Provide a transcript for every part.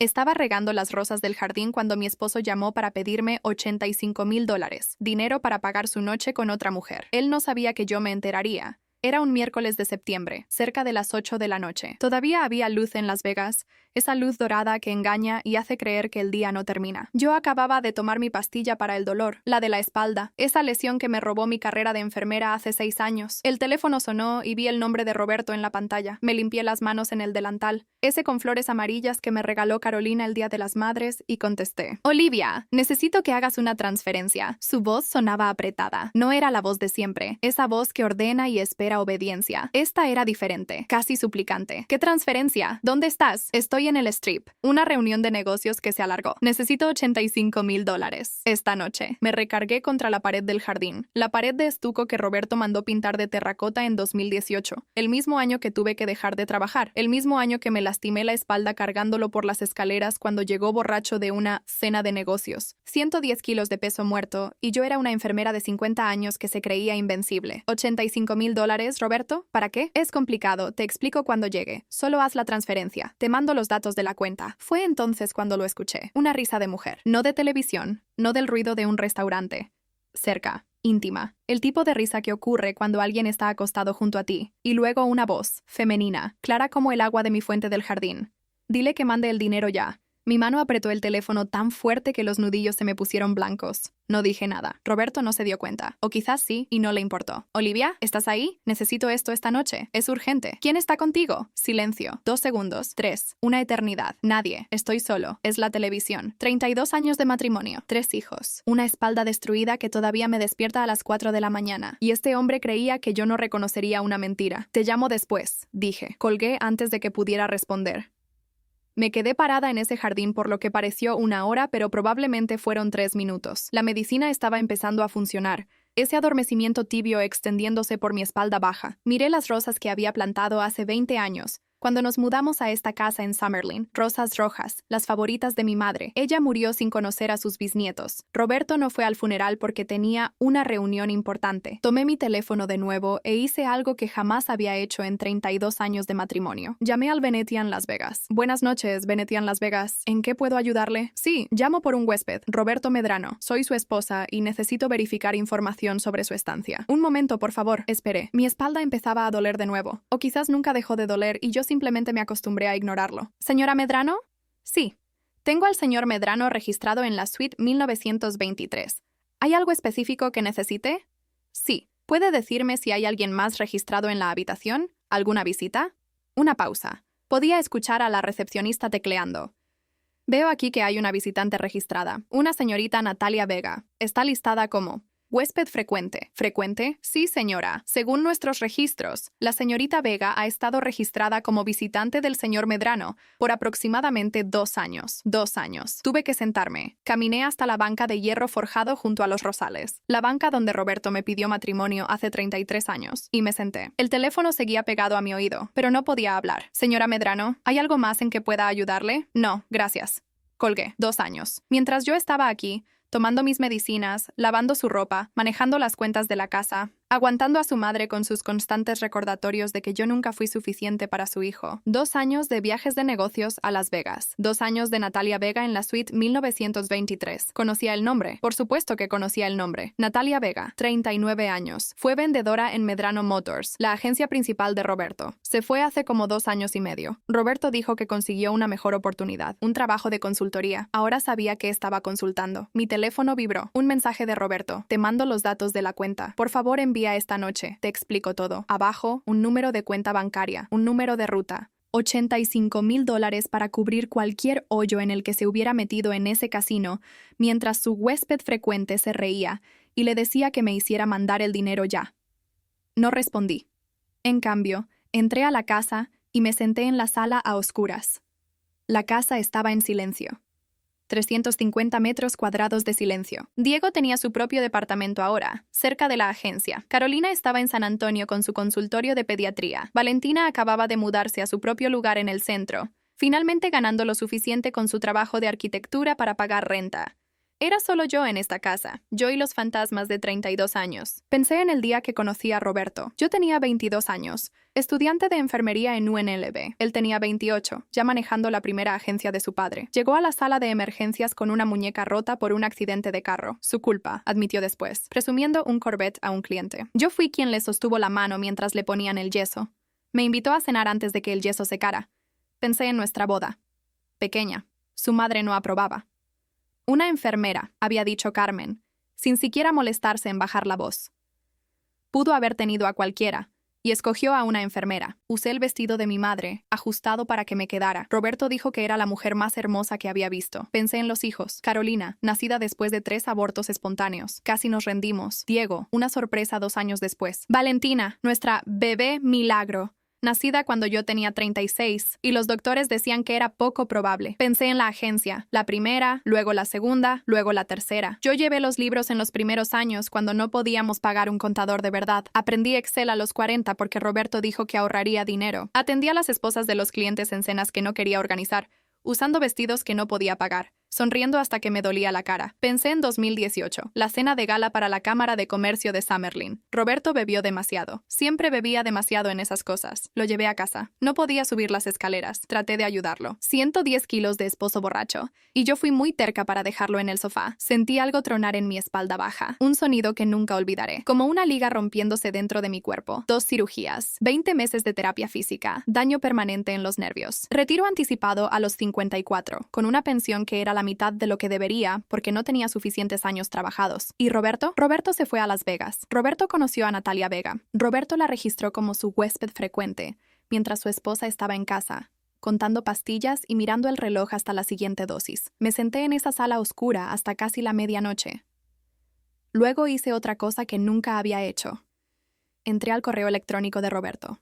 Estaba regando las rosas del jardín cuando mi esposo llamó para pedirme $85,000, dinero para pagar su noche con otra mujer. Él no sabía que yo me enteraría. Era un miércoles de septiembre, cerca de las 8 de la noche. Todavía había luz en Las Vegas, esa luz dorada que engaña y hace creer que el día no termina. Yo acababa de tomar mi pastilla para el dolor, la de la espalda, esa lesión que me robó mi carrera de enfermera hace 6 años. El teléfono sonó y vi el nombre de Roberto en la pantalla. Me limpié las manos en el delantal, ese con flores amarillas que me regaló Carolina el Día de las Madres, y contesté. Olivia, necesito que hagas una transferencia. Su voz sonaba apretada. No era la voz de siempre, esa voz que ordena y espera obediencia. Esta era diferente, casi suplicante. ¿Qué transferencia? ¿Dónde estás? Estoy en el Strip. Una reunión de negocios que se alargó. Necesito $85,000. Esta noche. Me recargué contra la pared del jardín. La pared de estuco que Roberto mandó pintar de terracota en 2018. El mismo año que tuve que dejar de trabajar. El mismo año que me lastimé la espalda cargándolo por las escaleras cuando llegó borracho de una cena de negocios. 110 kilos de peso muerto, y yo era una enfermera de 50 años que se creía invencible. $85,000, Roberto, ¿para qué? Es complicado, te explico cuando llegue. Solo haz la transferencia. Te mando los datos de la cuenta. Fue entonces cuando lo escuché. Una risa de mujer. No de televisión, no del ruido de un restaurante. Cerca, íntima. El tipo de risa que ocurre cuando alguien está acostado junto a ti. Y luego una voz, femenina, clara como el agua de mi fuente del jardín. Dile que mande el dinero ya. Mi mano apretó el teléfono tan fuerte que los nudillos se me pusieron blancos. No dije nada. Roberto no se dio cuenta. O quizás sí, y no le importó. Olivia, ¿estás ahí? Necesito esto esta noche. Es urgente. ¿Quién está contigo? Silencio. 2 segundos. 3. Una eternidad. Nadie. Estoy solo. Es la televisión. 32 años de matrimonio. 3 hijos. Una espalda destruida que todavía me despierta a las 4 de la mañana. Y este hombre creía que yo no reconocería una mentira. Te llamo después, dije. Colgué antes de que pudiera responder. Me quedé parada en ese jardín por lo que pareció 1 hora, pero probablemente fueron 3 minutos. La medicina estaba empezando a funcionar, ese adormecimiento tibio extendiéndose por mi espalda baja. Miré las rosas que había plantado hace 20 años. Cuando nos mudamos a esta casa en Summerlin, rosas rojas, las favoritas de mi madre. Ella murió sin conocer a sus bisnietos. Roberto no fue al funeral porque tenía una reunión importante. Tomé mi teléfono de nuevo e hice algo que jamás había hecho en 32 años de matrimonio. Llamé al Venetian Las Vegas. Buenas noches, Venetian Las Vegas. ¿En qué puedo ayudarle? Sí, llamo por un huésped, Roberto Medrano. Soy su esposa y necesito verificar información sobre su estancia. Un momento, por favor. Esperé. Mi espalda empezaba a doler de nuevo. O quizás nunca dejó de doler y yo simplemente me acostumbré a ignorarlo. ¿Señora Medrano? Sí. Tengo al señor Medrano registrado en la suite 1923. ¿Hay algo específico que necesite? Sí. ¿Puede decirme si hay alguien más registrado en la habitación? ¿Alguna visita? Una pausa. Podía escuchar a la recepcionista tecleando. Veo aquí que hay una visitante registrada. Una señorita Natalia Vega. Está listada como huésped frecuente. ¿Frecuente? Sí, señora. Según nuestros registros, la señorita Vega ha estado registrada como visitante del señor Medrano por aproximadamente 2 años. 2 años. Tuve que sentarme. Caminé hasta la banca de hierro forjado junto a los rosales. La banca donde Roberto me pidió matrimonio hace 33 años. Y me senté. El teléfono seguía pegado a mi oído, pero no podía hablar. Señora Medrano, ¿hay algo más en que pueda ayudarle? No, gracias. Colgué. 2 años. Mientras yo estaba aquí, tomando mis medicinas, lavando su ropa, manejando las cuentas de la casa, aguantando a su madre con sus constantes recordatorios de que yo nunca fui suficiente para su hijo. 2 años de viajes de negocios a Las Vegas. 2 años de Natalia Vega en la suite 1923. Conocía el nombre. Por supuesto que conocía el nombre. Natalia Vega, 39 años. Fue vendedora en Medrano Motors, la agencia principal de Roberto. Se fue hace como 2 años y medio. Roberto dijo que consiguió una mejor oportunidad, un trabajo de consultoría. Ahora sabía que estaba consultando. Mi teléfono vibró. Un mensaje de Roberto. Te mando los datos de la cuenta. Por favor, envía esta noche. Te explico todo. Abajo, un número de cuenta bancaria, un número de ruta. $85,000 para cubrir cualquier hoyo en el que se hubiera metido en ese casino, mientras su huésped frecuente se reía y le decía que me hiciera mandar el dinero ya. No respondí. En cambio, entré a la casa y me senté en la sala a oscuras. La casa estaba en silencio. 350 metros cuadrados de silencio. Diego tenía su propio departamento ahora, cerca de la agencia. Carolina estaba en San Antonio con su consultorio de pediatría. Valentina acababa de mudarse a su propio lugar en el centro, finalmente ganando lo suficiente con su trabajo de arquitectura para pagar renta. Era solo yo en esta casa, yo y los fantasmas de 32 años. Pensé en el día que conocí a Roberto. Yo tenía 22 años, estudiante de enfermería en UNLV. Él tenía 28, ya manejando la primera agencia de su padre. Llegó a la sala de emergencias con una muñeca rota por un accidente de carro. Su culpa, admitió después, presumiendo un Corvette a un cliente. Yo fui quien le sostuvo la mano mientras le ponían el yeso. Me invitó a cenar antes de que el yeso secara. Pensé en nuestra boda. Pequeña. Su madre no aprobaba. Una enfermera, había dicho Carmen, sin siquiera molestarse en bajar la voz. Pudo haber tenido a cualquiera, y escogió a una enfermera. Usé el vestido de mi madre, ajustado para que me quedara. Roberto dijo que era la mujer más hermosa que había visto. Pensé en los hijos. Carolina, nacida después de 3 abortos espontáneos. Casi nos rendimos. Diego, una sorpresa 2 años después. Valentina, nuestra bebé milagro, nacida cuando yo tenía 36, y los doctores decían que era poco probable. Pensé en la agencia, la primera, luego la segunda, luego la tercera. Yo llevé los libros en los primeros años cuando no podíamos pagar un contador de verdad. Aprendí Excel a los 40 porque Roberto dijo que ahorraría dinero. Atendí a las esposas de los clientes en cenas que no quería organizar, usando vestidos que no podía pagar, sonriendo hasta que me dolía la cara. Pensé en 2018, la cena de gala para la Cámara de Comercio de Summerlin. Roberto bebió demasiado. Siempre bebía demasiado en esas cosas. Lo llevé a casa. No podía subir las escaleras. Traté de ayudarlo. 110 kilos de esposo borracho. Y yo fui muy terca para dejarlo en el sofá. Sentí algo tronar en mi espalda baja. Un sonido que nunca olvidaré. Como una liga rompiéndose dentro de mi cuerpo. 2 cirugías. 20 meses de terapia física. Daño permanente en los nervios. Retiro anticipado a los 54, con una pensión que era la mitad de lo que debería porque no tenía suficientes años trabajados. ¿Y Roberto? Roberto se fue a Las Vegas. Roberto conoció a Natalia Vega. Roberto la registró como su huésped frecuente, mientras su esposa estaba en casa, contando pastillas y mirando el reloj hasta la siguiente dosis. Me senté en esa sala oscura hasta casi la medianoche. Luego hice otra cosa que nunca había hecho. Entré al correo electrónico de Roberto.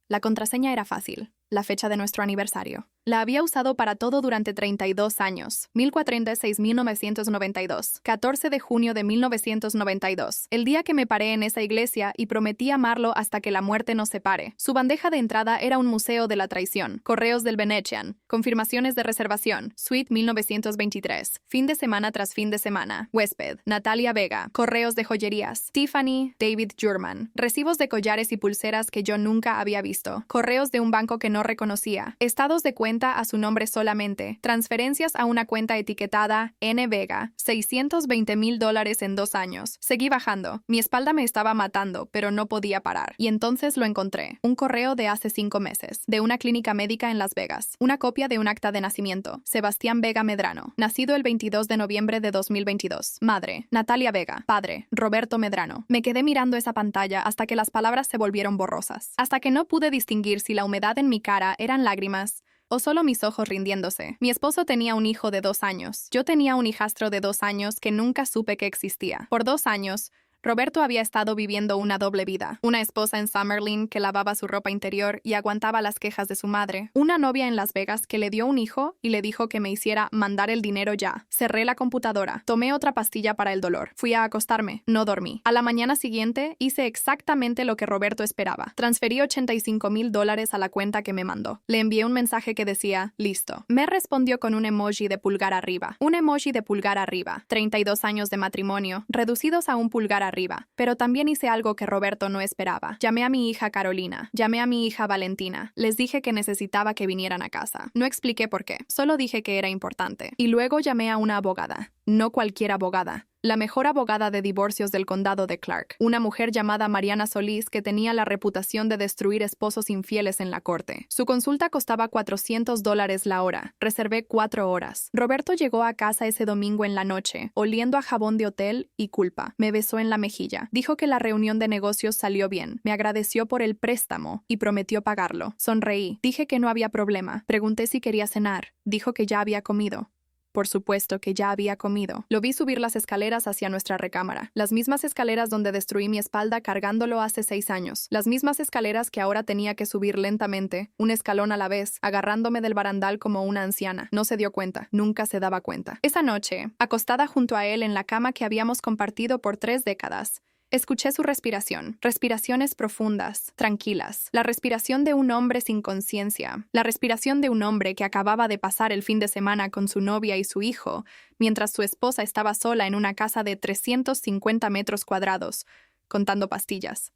La contraseña era fácil, la fecha de nuestro aniversario. La había usado para todo durante 32 años. 1406.992. 14 de junio de 1992. El día que me paré en esa iglesia y prometí amarlo hasta que la muerte nos separe. Su bandeja de entrada era un museo de la traición. Correos del Venetian. Confirmaciones de reservación. Suite 1923. Fin de semana tras fin de semana. Huésped. Natalia Vega. Correos de joyerías. Tiffany David Jurman. Recibos de collares y pulseras que yo nunca había visto. Correos de un banco que no reconocía. Estados de cuenta a su nombre solamente. Transferencias a una cuenta etiquetada N. Vega. $620,000 en 2 años. Seguí bajando. Mi espalda me estaba matando, pero no podía parar. Y entonces lo encontré. Un correo de hace 5 meses. De una clínica médica en Las Vegas. Una copia de un acta de nacimiento. Sebastián Vega Medrano. Nacido el 22 de noviembre de 2022. Madre. Natalia Vega. Padre. Roberto Medrano. Me quedé mirando esa pantalla hasta que las palabras se volvieron borrosas. Hasta que no pude distinguir si la humedad en mi cara eran lágrimas o solo mis ojos rindiéndose. Mi esposo tenía un hijo de 2 años. Yo tenía un hijastro de 2 años que nunca supe que existía. Por 2 años, Roberto había estado viviendo una doble vida. Una esposa en Summerlin que lavaba su ropa interior y aguantaba las quejas de su madre. Una novia en Las Vegas que le dio un hijo y le dijo que me hiciera mandar el dinero ya. Cerré la computadora. Tomé otra pastilla para el dolor. Fui a acostarme. No dormí. A la mañana siguiente hice exactamente lo que Roberto esperaba. Transferí $85,000 a la cuenta que me mandó. Le envié un mensaje que decía, listo. Me respondió con un emoji de pulgar arriba. Un emoji de pulgar arriba. 32 años de matrimonio, reducidos a un pulgar arriba, pero también hice algo que Roberto no esperaba. Llamé a mi hija Carolina, llamé a mi hija Valentina, les dije que necesitaba que vinieran a casa. No expliqué por qué, solo dije que era importante. Y luego llamé a una abogada, no cualquier abogada. La mejor abogada de divorcios del condado de Clark, una mujer llamada Mariana Solís que tenía la reputación de destruir esposos infieles en la corte. Su consulta costaba $400 la hora. Reservé 4 horas. Roberto llegó a casa ese domingo en la noche, oliendo a jabón de hotel y culpa. Me besó en la mejilla. Dijo que la reunión de negocios salió bien. Me agradeció por el préstamo y prometió pagarlo. Sonreí. Dije que no había problema. Pregunté si quería cenar. Dijo que ya había comido. Por supuesto que ya había comido. Lo vi subir las escaleras hacia nuestra recámara. Las mismas escaleras donde destruí mi espalda cargándolo hace 6 años. Las mismas escaleras que ahora tenía que subir lentamente, un escalón a la vez, agarrándome del barandal como una anciana. No se dio cuenta. Nunca se daba cuenta. Esa noche, acostada junto a él en la cama que habíamos compartido por 3 décadas, Escuché su respiración, respiraciones profundas, tranquilas, la respiración de un hombre sin conciencia, la respiración de un hombre que acababa de pasar el fin de semana con su novia y su hijo, mientras su esposa estaba sola en una casa de 350 metros cuadrados, contando pastillas.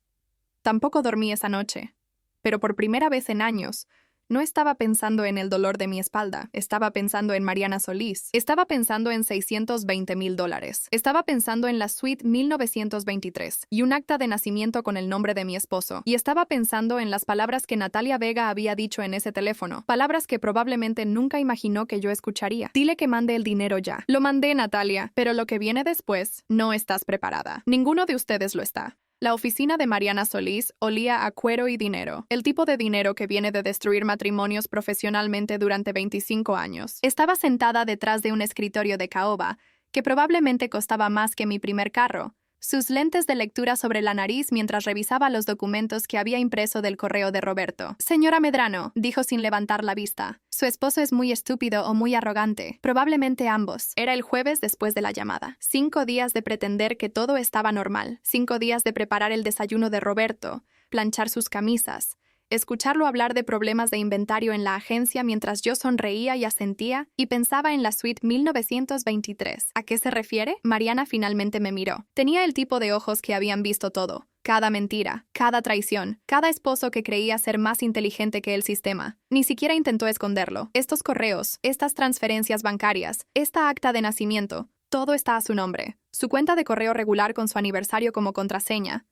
Tampoco dormí esa noche, pero por primera vez en años, no estaba pensando en el dolor de mi espalda, estaba pensando en Mariana Solís, estaba pensando en $620,000, estaba pensando en la suite 1923 y un acta de nacimiento con el nombre de mi esposo, y estaba pensando en las palabras que Natalia Vega había dicho en ese teléfono, palabras que probablemente nunca imaginó que yo escucharía. Dile que mande el dinero ya. Lo mandé, Natalia, pero lo que viene después, no estás preparada. Ninguno de ustedes lo está. La oficina de Mariana Solís olía a cuero y dinero, el tipo de dinero que viene de destruir matrimonios profesionalmente durante 25 años. Estaba sentada detrás de un escritorio de caoba, que probablemente costaba más que mi primer carro, sus lentes de lectura sobre la nariz mientras revisaba los documentos que había impreso del correo de Roberto. Señora Medrano, dijo sin levantar la vista. Su esposo es muy estúpido o muy arrogante. Probablemente ambos. Era el jueves después de la llamada. 5 días de pretender que todo estaba normal. 5 días de preparar el desayuno de Roberto, planchar sus camisas, escucharlo hablar de problemas de inventario en la agencia mientras yo sonreía y asentía y pensaba en la suite 1923. ¿A qué se refiere? Mariana finalmente me miró. Tenía el tipo de ojos que habían visto todo. Cada mentira, cada traición, cada esposo que creía ser más inteligente que el sistema. Ni siquiera intentó esconderlo. Estos correos, estas transferencias bancarias, esta acta de nacimiento, todo está a su nombre. Su cuenta de correo regular con su aniversario como contraseña.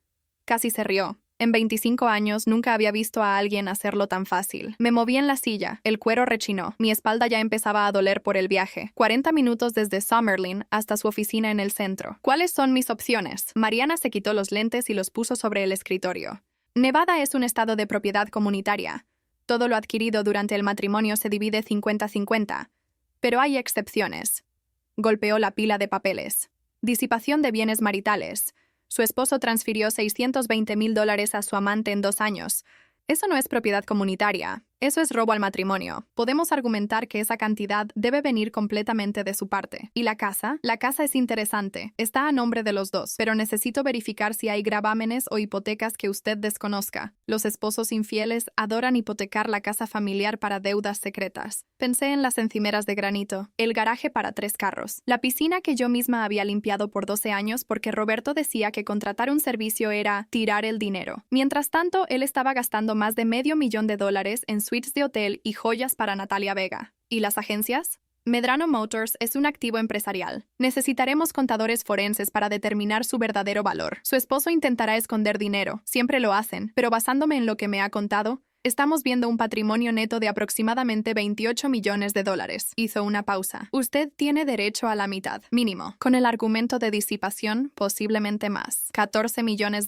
Casi se rió. En 25 años nunca había visto a alguien hacerlo tan fácil. Me moví en la silla, el cuero rechinó, mi espalda ya empezaba a doler por el viaje. 40 minutos desde Summerlin hasta su oficina en el centro. ¿Cuáles son mis opciones? Mariana se quitó los lentes y los puso sobre el escritorio. Nevada es un estado de propiedad comunitaria. Todo lo adquirido durante el matrimonio se divide 50-50. Pero hay excepciones. Golpeó la pila de papeles. Disipación de bienes maritales. Su esposo transfirió $620,000 a su amante en 2 años. Eso no es propiedad comunitaria. Eso es robo al matrimonio. Podemos argumentar que esa cantidad debe venir completamente de su parte. ¿Y la casa? La casa es interesante. Está a nombre de los dos, pero necesito verificar si hay gravámenes o hipotecas que usted desconozca. Los esposos infieles adoran hipotecar la casa familiar para deudas secretas. Pensé en las encimeras de granito, el garaje para 3 carros, la piscina que yo misma había limpiado por 12 años porque Roberto decía que contratar un servicio era tirar el dinero. Mientras tanto, él estaba gastando más de $500,000 en suites de hotel y joyas para Natalia Vega. ¿Y las agencias? Medrano Motors es un activo empresarial. Necesitaremos contadores forenses para determinar su verdadero valor. Su esposo intentará esconder dinero, siempre lo hacen, pero basándome en lo que me ha contado, estamos viendo un patrimonio neto de aproximadamente $28 millones. Hizo una pausa. Usted tiene derecho a la mitad, mínimo. Con el argumento de disipación, posiblemente más. $14 millones,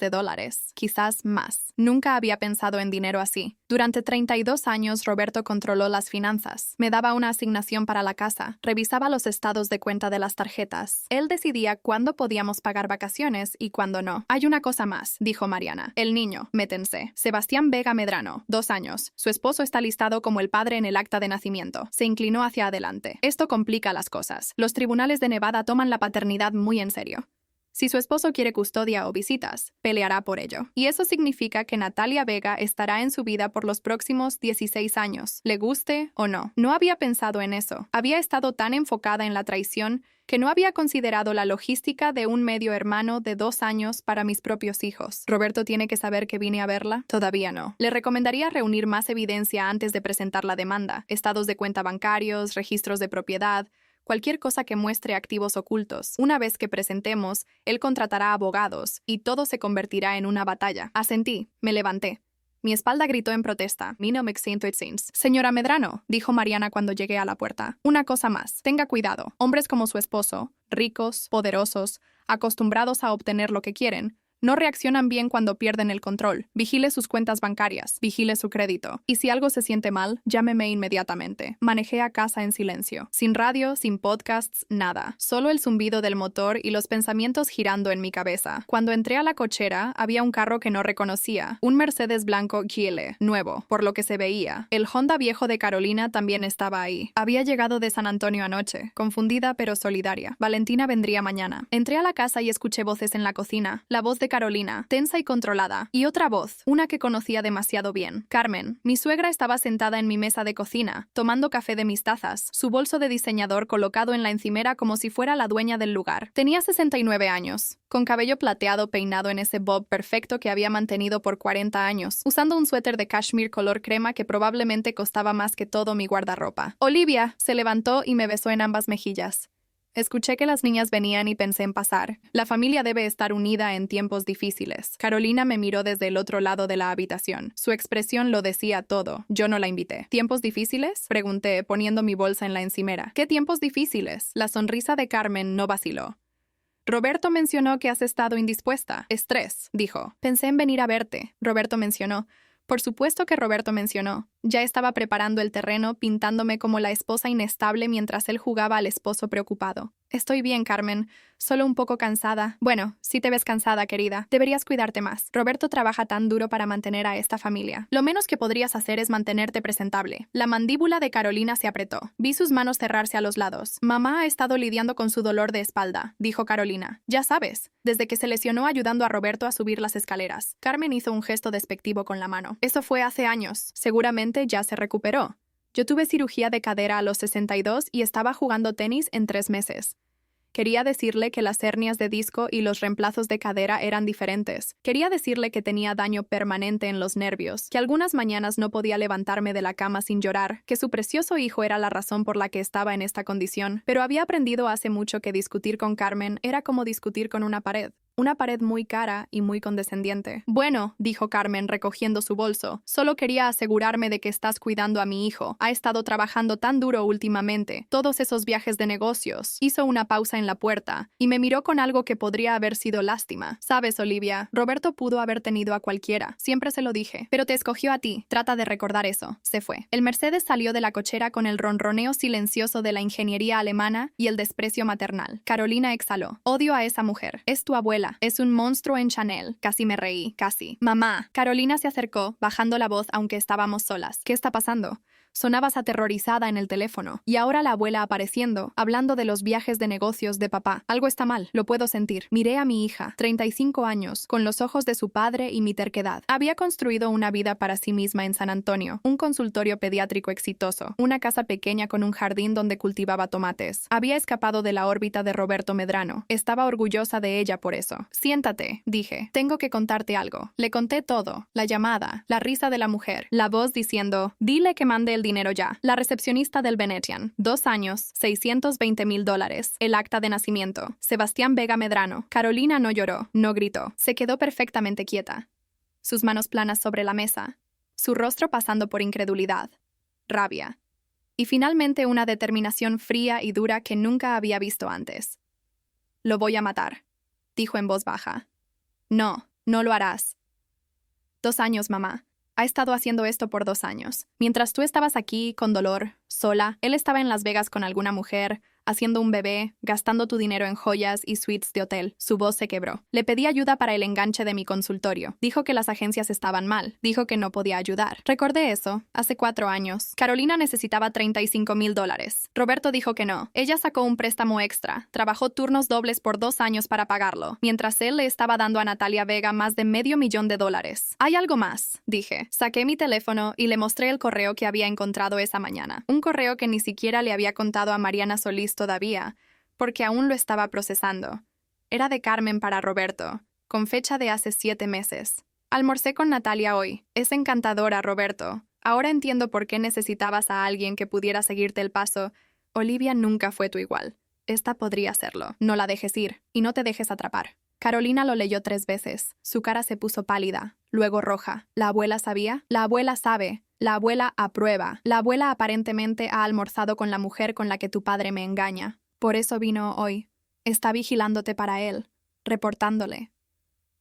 quizás más. Nunca había pensado en dinero así. Durante 32 años, Roberto controló las finanzas. Me daba una asignación para la casa. Revisaba los estados de cuenta de las tarjetas. Él decidía cuándo podíamos pagar vacaciones y cuándo no. Hay una cosa más, dijo Mariana. El niño, métense. Sebastián Vega Medrano, 2 años. Su esposo está listado como el padre en el acta de nacimiento. Se inclinó hacia adelante. Esto complica las cosas. Los tribunales de Nevada toman la paternidad muy en serio. Si su esposo quiere custodia o visitas, peleará por ello. Y eso significa que Natalia Vega estará en su vida por los próximos 16 años, le guste o no. No había pensado en eso. Había estado tan enfocada en la traición que no había considerado la logística de un medio hermano de 2 años para mis propios hijos. ¿Roberto tiene que saber que vine a verla? Todavía no. Le recomendaría reunir más evidencia antes de presentar la demanda. Estados de cuenta bancarios, registros de propiedad, cualquier cosa que muestre activos ocultos. Una vez que presentemos, él contratará abogados y todo se convertirá en una batalla. Asentí, me levanté. Mi espalda gritó en protesta. Mi no me siento it seems. Señora Medrano, dijo Mariana cuando llegué a la puerta. Una cosa más. Tenga cuidado. Hombres como su esposo, ricos, poderosos, acostumbrados a obtener lo que quieren, no reaccionan bien cuando pierden el control. Vigile sus cuentas bancarias, vigile su crédito. Y si algo se siente mal, llámeme inmediatamente. Manejé a casa en silencio. Sin radio, sin podcasts, nada. Solo el zumbido del motor y los pensamientos girando en mi cabeza. Cuando entré a la cochera, había un carro que no reconocía. Un Mercedes blanco GL, nuevo, por lo que se veía. El Honda viejo de Carolina también estaba ahí. Había llegado de San Antonio anoche, confundida pero solidaria. Valentina vendría mañana. Entré a la casa y escuché voces en la cocina. La voz de Carolina, tensa y controlada, y otra voz, una que conocía demasiado bien. Carmen. Mi suegra estaba sentada en mi mesa de cocina, tomando café de mis tazas, su bolso de diseñador colocado en la encimera como si fuera la dueña del lugar. Tenía 69 años, con cabello plateado peinado en ese bob perfecto que había mantenido por 40 años, usando un suéter de cashmere color crema que probablemente costaba más que todo mi guardarropa. Olivia se levantó y me besó en ambas mejillas. Escuché que las niñas venían y pensé en pasar. La familia debe estar unida en tiempos difíciles. Carolina me miró desde el otro lado de la habitación. Su expresión lo decía todo. Yo no la invité. ¿Tiempos difíciles?, pregunté, poniendo mi bolsa en la encimera. ¿Qué tiempos difíciles? La sonrisa de Carmen no vaciló. Roberto mencionó que has estado indispuesta. Estrés, dijo. Pensé en venir a verte. Roberto mencionó. Por supuesto que Roberto mencionó. Ya estaba preparando el terreno, pintándome como la esposa inestable mientras él jugaba al esposo preocupado. Estoy bien, Carmen. Solo un poco cansada. Bueno, si te ves cansada, querida. Deberías cuidarte más. Roberto trabaja tan duro para mantener a esta familia. Lo menos que podrías hacer es mantenerte presentable. La mandíbula de Carolina se apretó. Vi sus manos cerrarse a los lados. Mamá ha estado lidiando con su dolor de espalda, dijo Carolina. Ya sabes, desde que se lesionó ayudando a Roberto a subir las escaleras. Carmen hizo un gesto despectivo con la mano. Eso fue hace años. Seguramente ya se recuperó. Yo tuve cirugía de cadera a los 62 y estaba jugando tenis en 3 meses. Quería decirle que las hernias de disco y los reemplazos de cadera eran diferentes. Quería decirle que tenía daño permanente en los nervios, que algunas mañanas no podía levantarme de la cama sin llorar, que su precioso hijo era la razón por la que estaba en esta condición, pero había aprendido hace mucho que discutir con Carmen era como discutir con una pared. Una pared muy cara y muy condescendiente. Bueno, dijo Carmen recogiendo su bolso, solo quería asegurarme de que estás cuidando a mi hijo. Ha estado trabajando tan duro últimamente. Todos esos viajes de negocios. Hizo una pausa en la puerta y me miró con algo que podría haber sido lástima. Sabes, Olivia, Roberto pudo haber tenido a cualquiera. Siempre se lo dije. Pero te escogió a ti. Trata de recordar eso. Se fue. El Mercedes salió de la cochera con el ronroneo silencioso de la ingeniería alemana y el desprecio maternal. Carolina exhaló. Odio a esa mujer. Es tu abuela. Es un monstruo en Chanel. Casi me reí, casi. Mamá. Carolina se acercó, bajando la voz aunque estábamos solas. ¿Qué está pasando? Sonabas aterrorizada en el teléfono. Y ahora la abuela apareciendo, hablando de los viajes de negocios de papá. Algo está mal, lo puedo sentir. Miré a mi hija, 35 años, con los ojos de su padre y mi terquedad. Había construido una vida para sí misma en San Antonio, un consultorio pediátrico exitoso, una casa pequeña con un jardín donde cultivaba tomates. Había escapado de la órbita de Roberto Medrano. Estaba orgullosa de ella por eso. Siéntate, dije. Tengo que contarte algo. Le conté todo. La llamada, la risa de la mujer, la voz diciendo, dile que mande el dinero ya. La recepcionista del Venetian. 2 años, $620,000. El acta de nacimiento. Sebastián Vega Medrano. Carolina no lloró, no gritó. Se quedó perfectamente quieta. Sus manos planas sobre la mesa. Su rostro pasando por incredulidad, rabia. Y finalmente una determinación fría y dura que nunca había visto antes. Lo voy a matar, dijo en voz baja. No, no lo harás. 2 años, mamá. Ha estado haciendo esto por 2 años. Mientras tú estabas aquí, con dolor, sola, él estaba en Las Vegas con alguna mujer, haciendo un bebé, gastando tu dinero en joyas y suites de hotel. Su voz se quebró. Le pedí ayuda para el enganche de mi consultorio. Dijo que las agencias estaban mal. Dijo que no podía ayudar. Recordé eso. Hace 4 años. Carolina necesitaba $35,000. Roberto dijo que no. Ella sacó un préstamo extra. Trabajó turnos dobles por 2 años para pagarlo, mientras él le estaba dando a Natalia Vega más de $500,000. Hay algo más, dije. Saqué mi teléfono y le mostré el correo que había encontrado esa mañana. Un correo que ni siquiera le había contado a Mariana Solís todavía, porque aún lo estaba procesando. Era de Carmen para Roberto, con fecha de hace 7 meses. Almorcé con Natalia hoy. Es encantadora, Roberto. Ahora entiendo por qué necesitabas a alguien que pudiera seguirte el paso. Olivia nunca fue tu igual. Esta podría serlo. No la dejes ir, y no te dejes atrapar. Carolina lo leyó 3 veces. Su cara se puso pálida, luego roja. ¿La abuela sabía? La abuela sabe. La abuela aprueba. La abuela aparentemente ha almorzado con la mujer con la que tu padre me engaña. Por eso vino hoy. Está vigilándote para él, reportándole.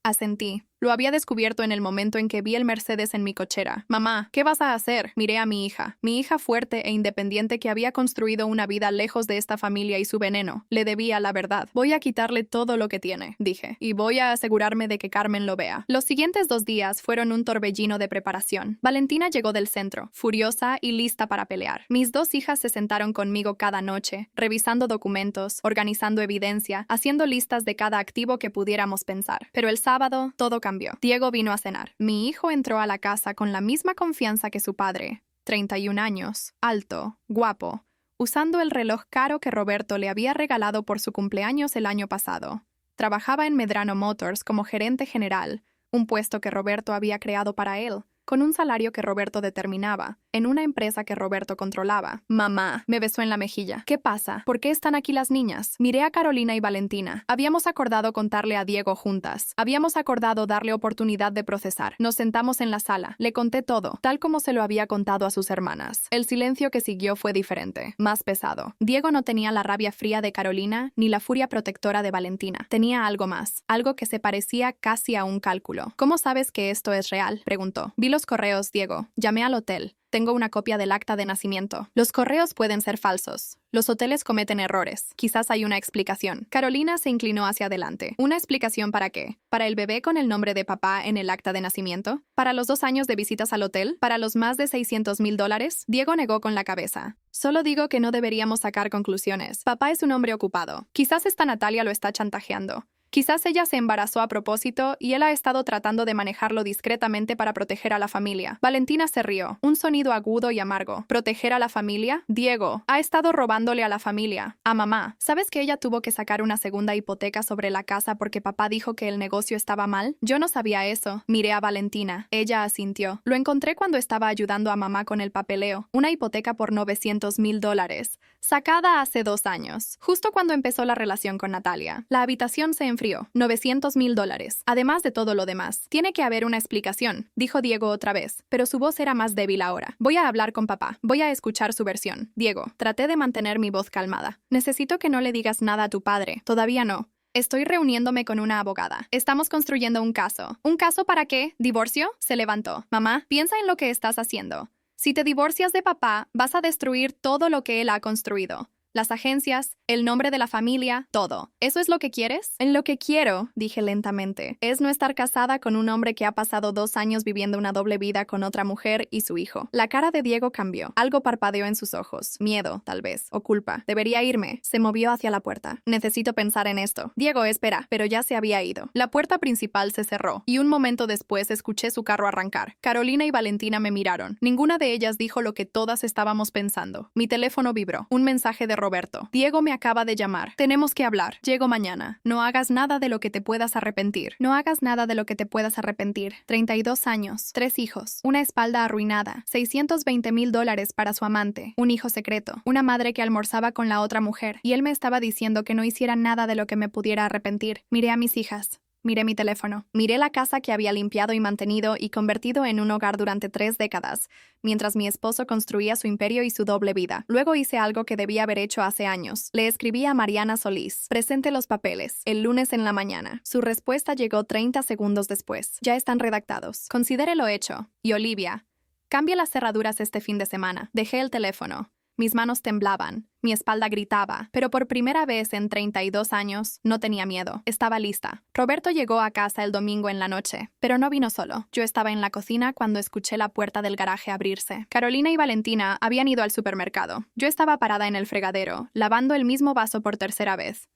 Asentí. Lo había descubierto en el momento en que vi el Mercedes en mi cochera. Mamá, ¿qué vas a hacer? Miré a mi hija fuerte e independiente que había construido una vida lejos de esta familia y su veneno. Le debía la verdad. Voy a quitarle todo lo que tiene, dije, y voy a asegurarme de que Carmen lo vea. Los siguientes 2 días fueron un torbellino de preparación. Valentina llegó del centro, furiosa y lista para pelear. Mis 2 hijas se sentaron conmigo cada noche, revisando documentos, organizando evidencia, haciendo listas de cada activo que pudiéramos pensar. Pero el sábado, todo cambió. Diego vino a cenar. Mi hijo entró a la casa con la misma confianza que su padre. 31 años, alto, guapo, usando el reloj caro que Roberto le había regalado por su cumpleaños el año pasado. Trabajaba en Medrano Motors como gerente general, un puesto que Roberto había creado para él, con un salario que Roberto determinaba, en una empresa que Roberto controlaba. Mamá, me besó en la mejilla. ¿Qué pasa? ¿Por qué están aquí las niñas? Miré a Carolina y Valentina. Habíamos acordado contarle a Diego juntas. Habíamos acordado darle oportunidad de procesar. Nos sentamos en la sala. Le conté todo, tal como se lo había contado a sus hermanas. El silencio que siguió fue diferente, más pesado. Diego no tenía la rabia fría de Carolina ni la furia protectora de Valentina. Tenía algo más, algo que se parecía casi a un cálculo. ¿Cómo sabes que esto es real?, preguntó. Vi los correos, Diego. Llamé al hotel. Tengo una copia del acta de nacimiento. Los correos pueden ser falsos. Los hoteles cometen errores. Quizás hay una explicación. Carolina se inclinó hacia adelante. ¿Una explicación para qué? ¿Para el bebé con el nombre de papá en el acta de nacimiento? ¿Para los 2 años de visitas al hotel? ¿Para los más de $600,000? Diego negó con la cabeza. Solo digo que no deberíamos sacar conclusiones. Papá es un hombre ocupado. Quizás esta Natalia lo está chantajeando. Quizás ella se embarazó a propósito y él ha estado tratando de manejarlo discretamente para proteger a la familia. Valentina se rió, un sonido agudo y amargo. ¿Proteger a la familia? Diego, ha estado robándole a la familia. A mamá. ¿Sabes que ella tuvo que sacar una segunda hipoteca sobre la casa porque papá dijo que el negocio estaba mal? Yo no sabía eso. Miré a Valentina. Ella asintió. Lo encontré cuando estaba ayudando a mamá con el papeleo. Una hipoteca por $900,000. Sacada hace 2 años, justo cuando empezó la relación con Natalia. La habitación se enfrió. $900,000. Además de todo lo demás. Tiene que haber una explicación, dijo Diego otra vez, pero su voz era más débil ahora. Voy a hablar con papá. Voy a escuchar su versión. Diego, traté de mantener mi voz calmada. Necesito que no le digas nada a tu padre. Todavía no. Estoy reuniéndome con una abogada. Estamos construyendo un caso. ¿Un caso para qué? ¿Divorcio? Se levantó. Mamá, piensa en lo que estás haciendo. Si te divorcias de papá, vas a destruir todo lo que él ha construido. Las agencias, el nombre de la familia, todo. ¿Eso es lo que quieres? En lo que quiero, dije lentamente, es no estar casada con un hombre que ha pasado 2 años viviendo una doble vida con otra mujer y su hijo. La cara de Diego cambió. Algo parpadeó en sus ojos. Miedo, tal vez, o culpa. Debería irme. Se movió hacia la puerta. Necesito pensar en esto. Diego, espera, pero ya se había ido. La puerta principal se cerró, y un momento después escuché su carro arrancar. Carolina y Valentina me miraron. Ninguna de ellas dijo lo que todas estábamos pensando. Mi teléfono vibró. Un mensaje de Roberto. Diego me acaba de llamar. Tenemos que hablar. Llego mañana. No hagas nada de lo que te puedas arrepentir. No hagas nada de lo que te puedas arrepentir. 32 años. 3 hijos. Una espalda arruinada. $620,000 para su amante. Un hijo secreto. Una madre que almorzaba con la otra mujer. Y él me estaba diciendo que no hiciera nada de lo que me pudiera arrepentir. Miré a mis hijas. Miré mi teléfono. Miré la casa que había limpiado y mantenido y convertido en un hogar durante 3 décadas, mientras mi esposo construía su imperio y su doble vida. Luego hice algo que debía haber hecho hace años. Le escribí a Mariana Solís. Presente los papeles. El lunes en la mañana. Su respuesta llegó 30 segundos después. Ya están redactados. Considere lo hecho. Y Olivia, cambie las cerraduras este fin de semana. Dejé el teléfono. Mis manos temblaban, mi espalda gritaba, pero por primera vez en 32 años no tenía miedo. Estaba lista. Roberto llegó a casa el domingo en la noche, pero no vino solo. Yo estaba en la cocina cuando escuché la puerta del garaje abrirse. Carolina y Valentina habían ido al supermercado. Yo estaba parada en el fregadero, lavando el mismo vaso por 3ª vez.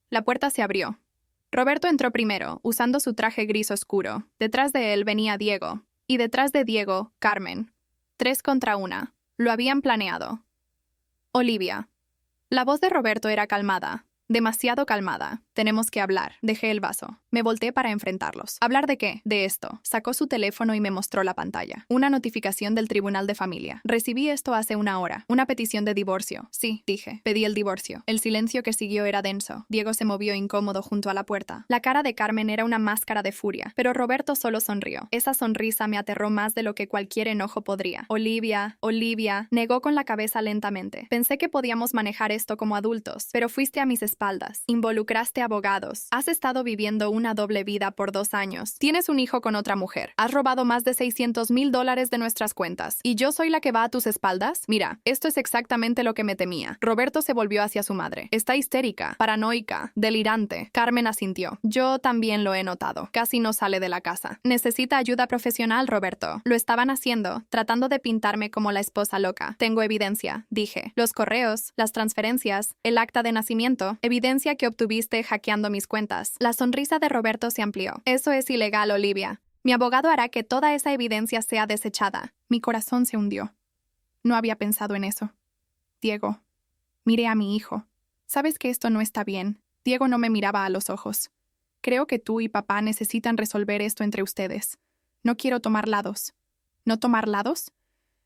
La puerta se abrió. Roberto entró primero, usando su traje gris oscuro. Detrás de él venía Diego, y detrás de Diego, Carmen. 3 contra 1. Lo habían planeado. Olivia. La voz de Roberto era calmada, demasiado calmada. Tenemos que hablar. Dejé el vaso. Me volteé para enfrentarlos. ¿Hablar de qué? De esto. Sacó su teléfono y me mostró la pantalla. Una notificación del Tribunal de Familia. Recibí esto hace 1 hora. Una petición de divorcio. Sí, dije. Pedí el divorcio. El silencio que siguió era denso. Diego se movió incómodo junto a la puerta. La cara de Carmen era una máscara de furia, pero Roberto solo sonrió. Esa sonrisa me aterró más de lo que cualquier enojo podría. Olivia, negó con la cabeza lentamente. Pensé que podíamos manejar esto como adultos, pero fuiste a mis espaldas. Involucraste abogados. Has estado viviendo una doble vida por 2 años. Tienes un hijo con otra mujer. Has robado más de $600,000 de nuestras cuentas. ¿Y yo soy la que va a tus espaldas? Mira, esto es exactamente lo que me temía. Roberto se volvió hacia su madre. Está histérica, paranoica, delirante. Carmen asintió. Yo también lo he notado. Casi no sale de la casa. Necesita ayuda profesional, Roberto. Lo estaban haciendo, tratando de pintarme como la esposa loca. Tengo evidencia, dije. Los correos, las transferencias, el acta de nacimiento, evidencia que obtuviste hackeando mis cuentas. La sonrisa de Roberto se amplió. Eso es ilegal, Olivia. Mi abogado hará que toda esa evidencia sea desechada. Mi corazón se hundió. No había pensado en eso. Diego, miré a mi hijo. Sabes que esto no está bien. Diego no me miraba a los ojos. Creo que tú y papá necesitan resolver esto entre ustedes. No quiero tomar lados. ¿No tomar lados?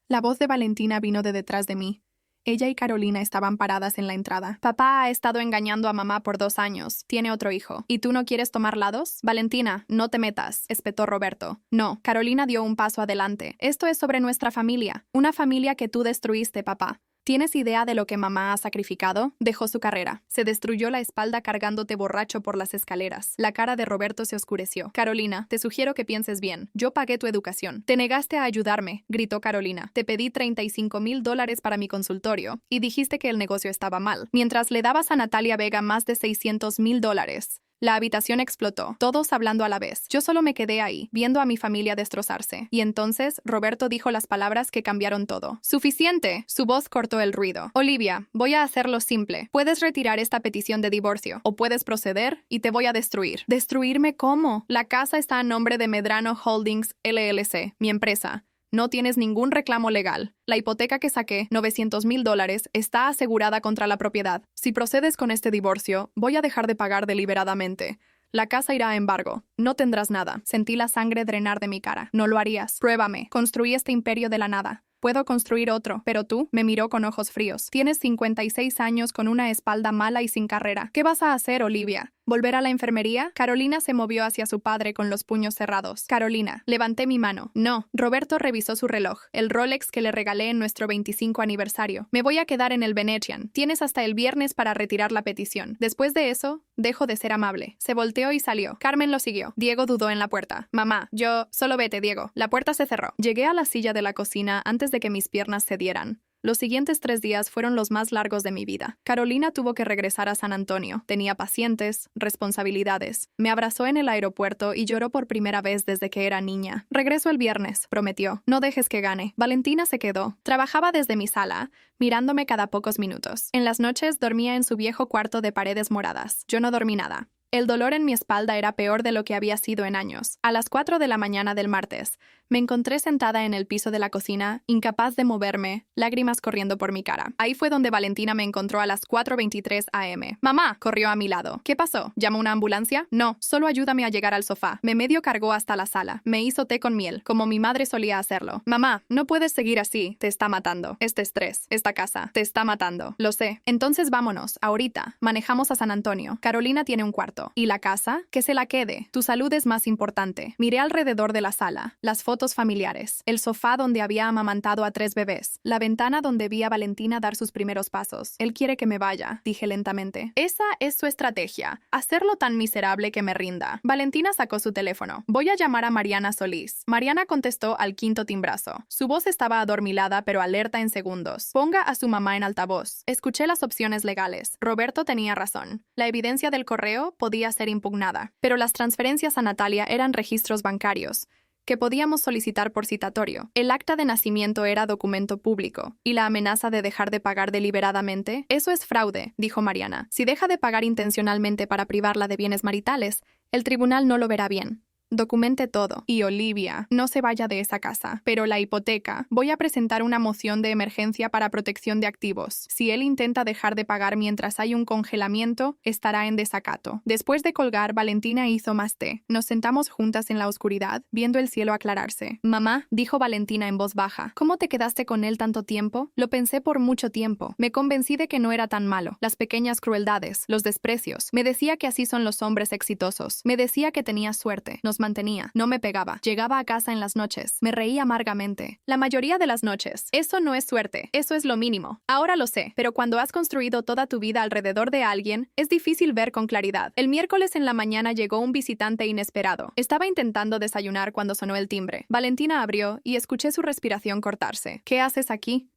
La voz de Valentina vino de detrás de mí. Ella y Carolina estaban paradas en la entrada. Papá ha estado engañando a mamá por 2 años. Tiene otro hijo. ¿Y tú no quieres tomar lados? Valentina, no te metas, espetó Roberto. No, Carolina dio un paso adelante. Esto es sobre nuestra familia. Una familia que tú destruiste, papá. ¿Tienes idea de lo que mamá ha sacrificado? Dejó su carrera. Se destruyó la espalda cargándote borracho por las escaleras. La cara de Roberto se oscureció. Carolina, te sugiero que pienses bien. Yo pagué tu educación. Te negaste a ayudarme, gritó Carolina. Te pedí $35,000 para mi consultorio y dijiste que el negocio estaba mal, mientras le dabas a Natalia Vega más de $600,000. La habitación explotó, todos hablando a la vez. Yo solo me quedé ahí, viendo a mi familia destrozarse. Y entonces, Roberto dijo las palabras que cambiaron todo. ¡Suficiente! Su voz cortó el ruido. Olivia, voy a hacerlo simple. Puedes retirar esta petición de divorcio, o puedes proceder y te voy a destruir. ¿Destruirme cómo? La casa está a nombre de Medrano Holdings LLC, mi empresa. No tienes ningún reclamo legal. La hipoteca que saqué, $900,000, está asegurada contra la propiedad. Si procedes con este divorcio, voy a dejar de pagar deliberadamente. La casa irá a embargo. No tendrás nada. Sentí la sangre drenar de mi cara. No lo harías. Pruébame. Construí este imperio de la nada. Puedo construir otro, pero tú, me miró con ojos fríos. Tienes 56 años con una espalda mala y sin carrera. ¿Qué vas a hacer, Olivia? ¿Volver a la enfermería? Carolina se movió hacia su padre con los puños cerrados. Carolina, levanté mi mano. No. Roberto revisó su reloj, el Rolex que le regalé en nuestro 25 aniversario. Me voy a quedar en el Venetian. Tienes hasta el viernes para retirar la petición. Después de eso, dejo de ser amable. Se volteó y salió. Carmen lo siguió. Diego dudó en la puerta. Mamá, solo vete, Diego. La puerta se cerró. Llegué a la silla de la cocina antes de que mis piernas cedieran. Los siguientes 3 días fueron los más largos de mi vida. Carolina tuvo que regresar a San Antonio. Tenía pacientes, responsabilidades. Me abrazó en el aeropuerto y lloró por primera vez desde que era niña. Regreso el viernes, prometió. No dejes que gane. Valentina se quedó. Trabajaba desde mi sala, mirándome cada pocos minutos. En las noches dormía en su viejo cuarto de paredes moradas. Yo no dormí nada. El dolor en mi espalda era peor de lo que había sido en años. A las 4 de la mañana del martes, me encontré sentada en el piso de la cocina, incapaz de moverme, lágrimas corriendo por mi cara. Ahí fue donde Valentina me encontró a las 4:23 a.m. «Mamá», corrió a mi lado. «¿Qué pasó? ¿Llamó una ambulancia?» «No, solo ayúdame a llegar al sofá». Me medio cargó hasta la sala. Me hizo té con miel, como mi madre solía hacerlo. «Mamá, no puedes seguir así. Te está matando. Este estrés, esta casa, te está matando». «Lo sé. Entonces vámonos, ahorita. Manejamos a San Antonio. Carolina tiene un cuarto. ¿Y la casa? Que se la quede. Tu salud es más importante». Miré alrededor de la sala, las fotos familiares, el sofá donde había amamantado a 3 bebés, la ventana donde vi a Valentina dar sus primeros pasos. «Él quiere que me vaya», dije lentamente. «Esa es su estrategia, hacerlo tan miserable que me rinda». Valentina sacó su teléfono. «Voy a llamar a Mariana Solís». Mariana contestó al 5.º timbrazo. Su voz estaba adormilada pero alerta en segundos. «Ponga a su mamá en altavoz». Escuché las opciones legales. Roberto tenía razón. La evidencia del correo podía ser impugnada, pero las transferencias a Natalia eran registros bancarios que podíamos solicitar por citatorio. El acta de nacimiento era documento público, y la amenaza de dejar de pagar deliberadamente, eso es fraude, dijo Mariana. Si deja de pagar intencionalmente para privarla de bienes maritales, el tribunal no lo verá bien. Documente todo. Y Olivia, no se vaya de esa casa. Pero la hipoteca. Voy a presentar una moción de emergencia para protección de activos. Si él intenta dejar de pagar mientras hay un congelamiento, estará en desacato. Después de colgar, Valentina hizo más té. Nos sentamos juntas en la oscuridad, viendo el cielo aclararse. «Mamá», dijo Valentina en voz baja, «¿cómo te quedaste con él tanto tiempo?» Lo pensé por mucho tiempo. Me convencí de que no era tan malo. Las pequeñas crueldades, los desprecios. Me decía que así son los hombres exitosos. Me decía que tenía suerte. Nos nos mantenía. No me pegaba. Llegaba a casa en las noches. Me reía amargamente. La mayoría de las noches. Eso no es suerte. Eso es lo mínimo. Ahora lo sé. Pero cuando has construido toda tu vida alrededor de alguien, es difícil ver con claridad. El miércoles en la mañana llegó un visitante inesperado. Estaba intentando desayunar cuando sonó el timbre. Valentina abrió y escuché su respiración cortarse. ¿Qué haces aquí?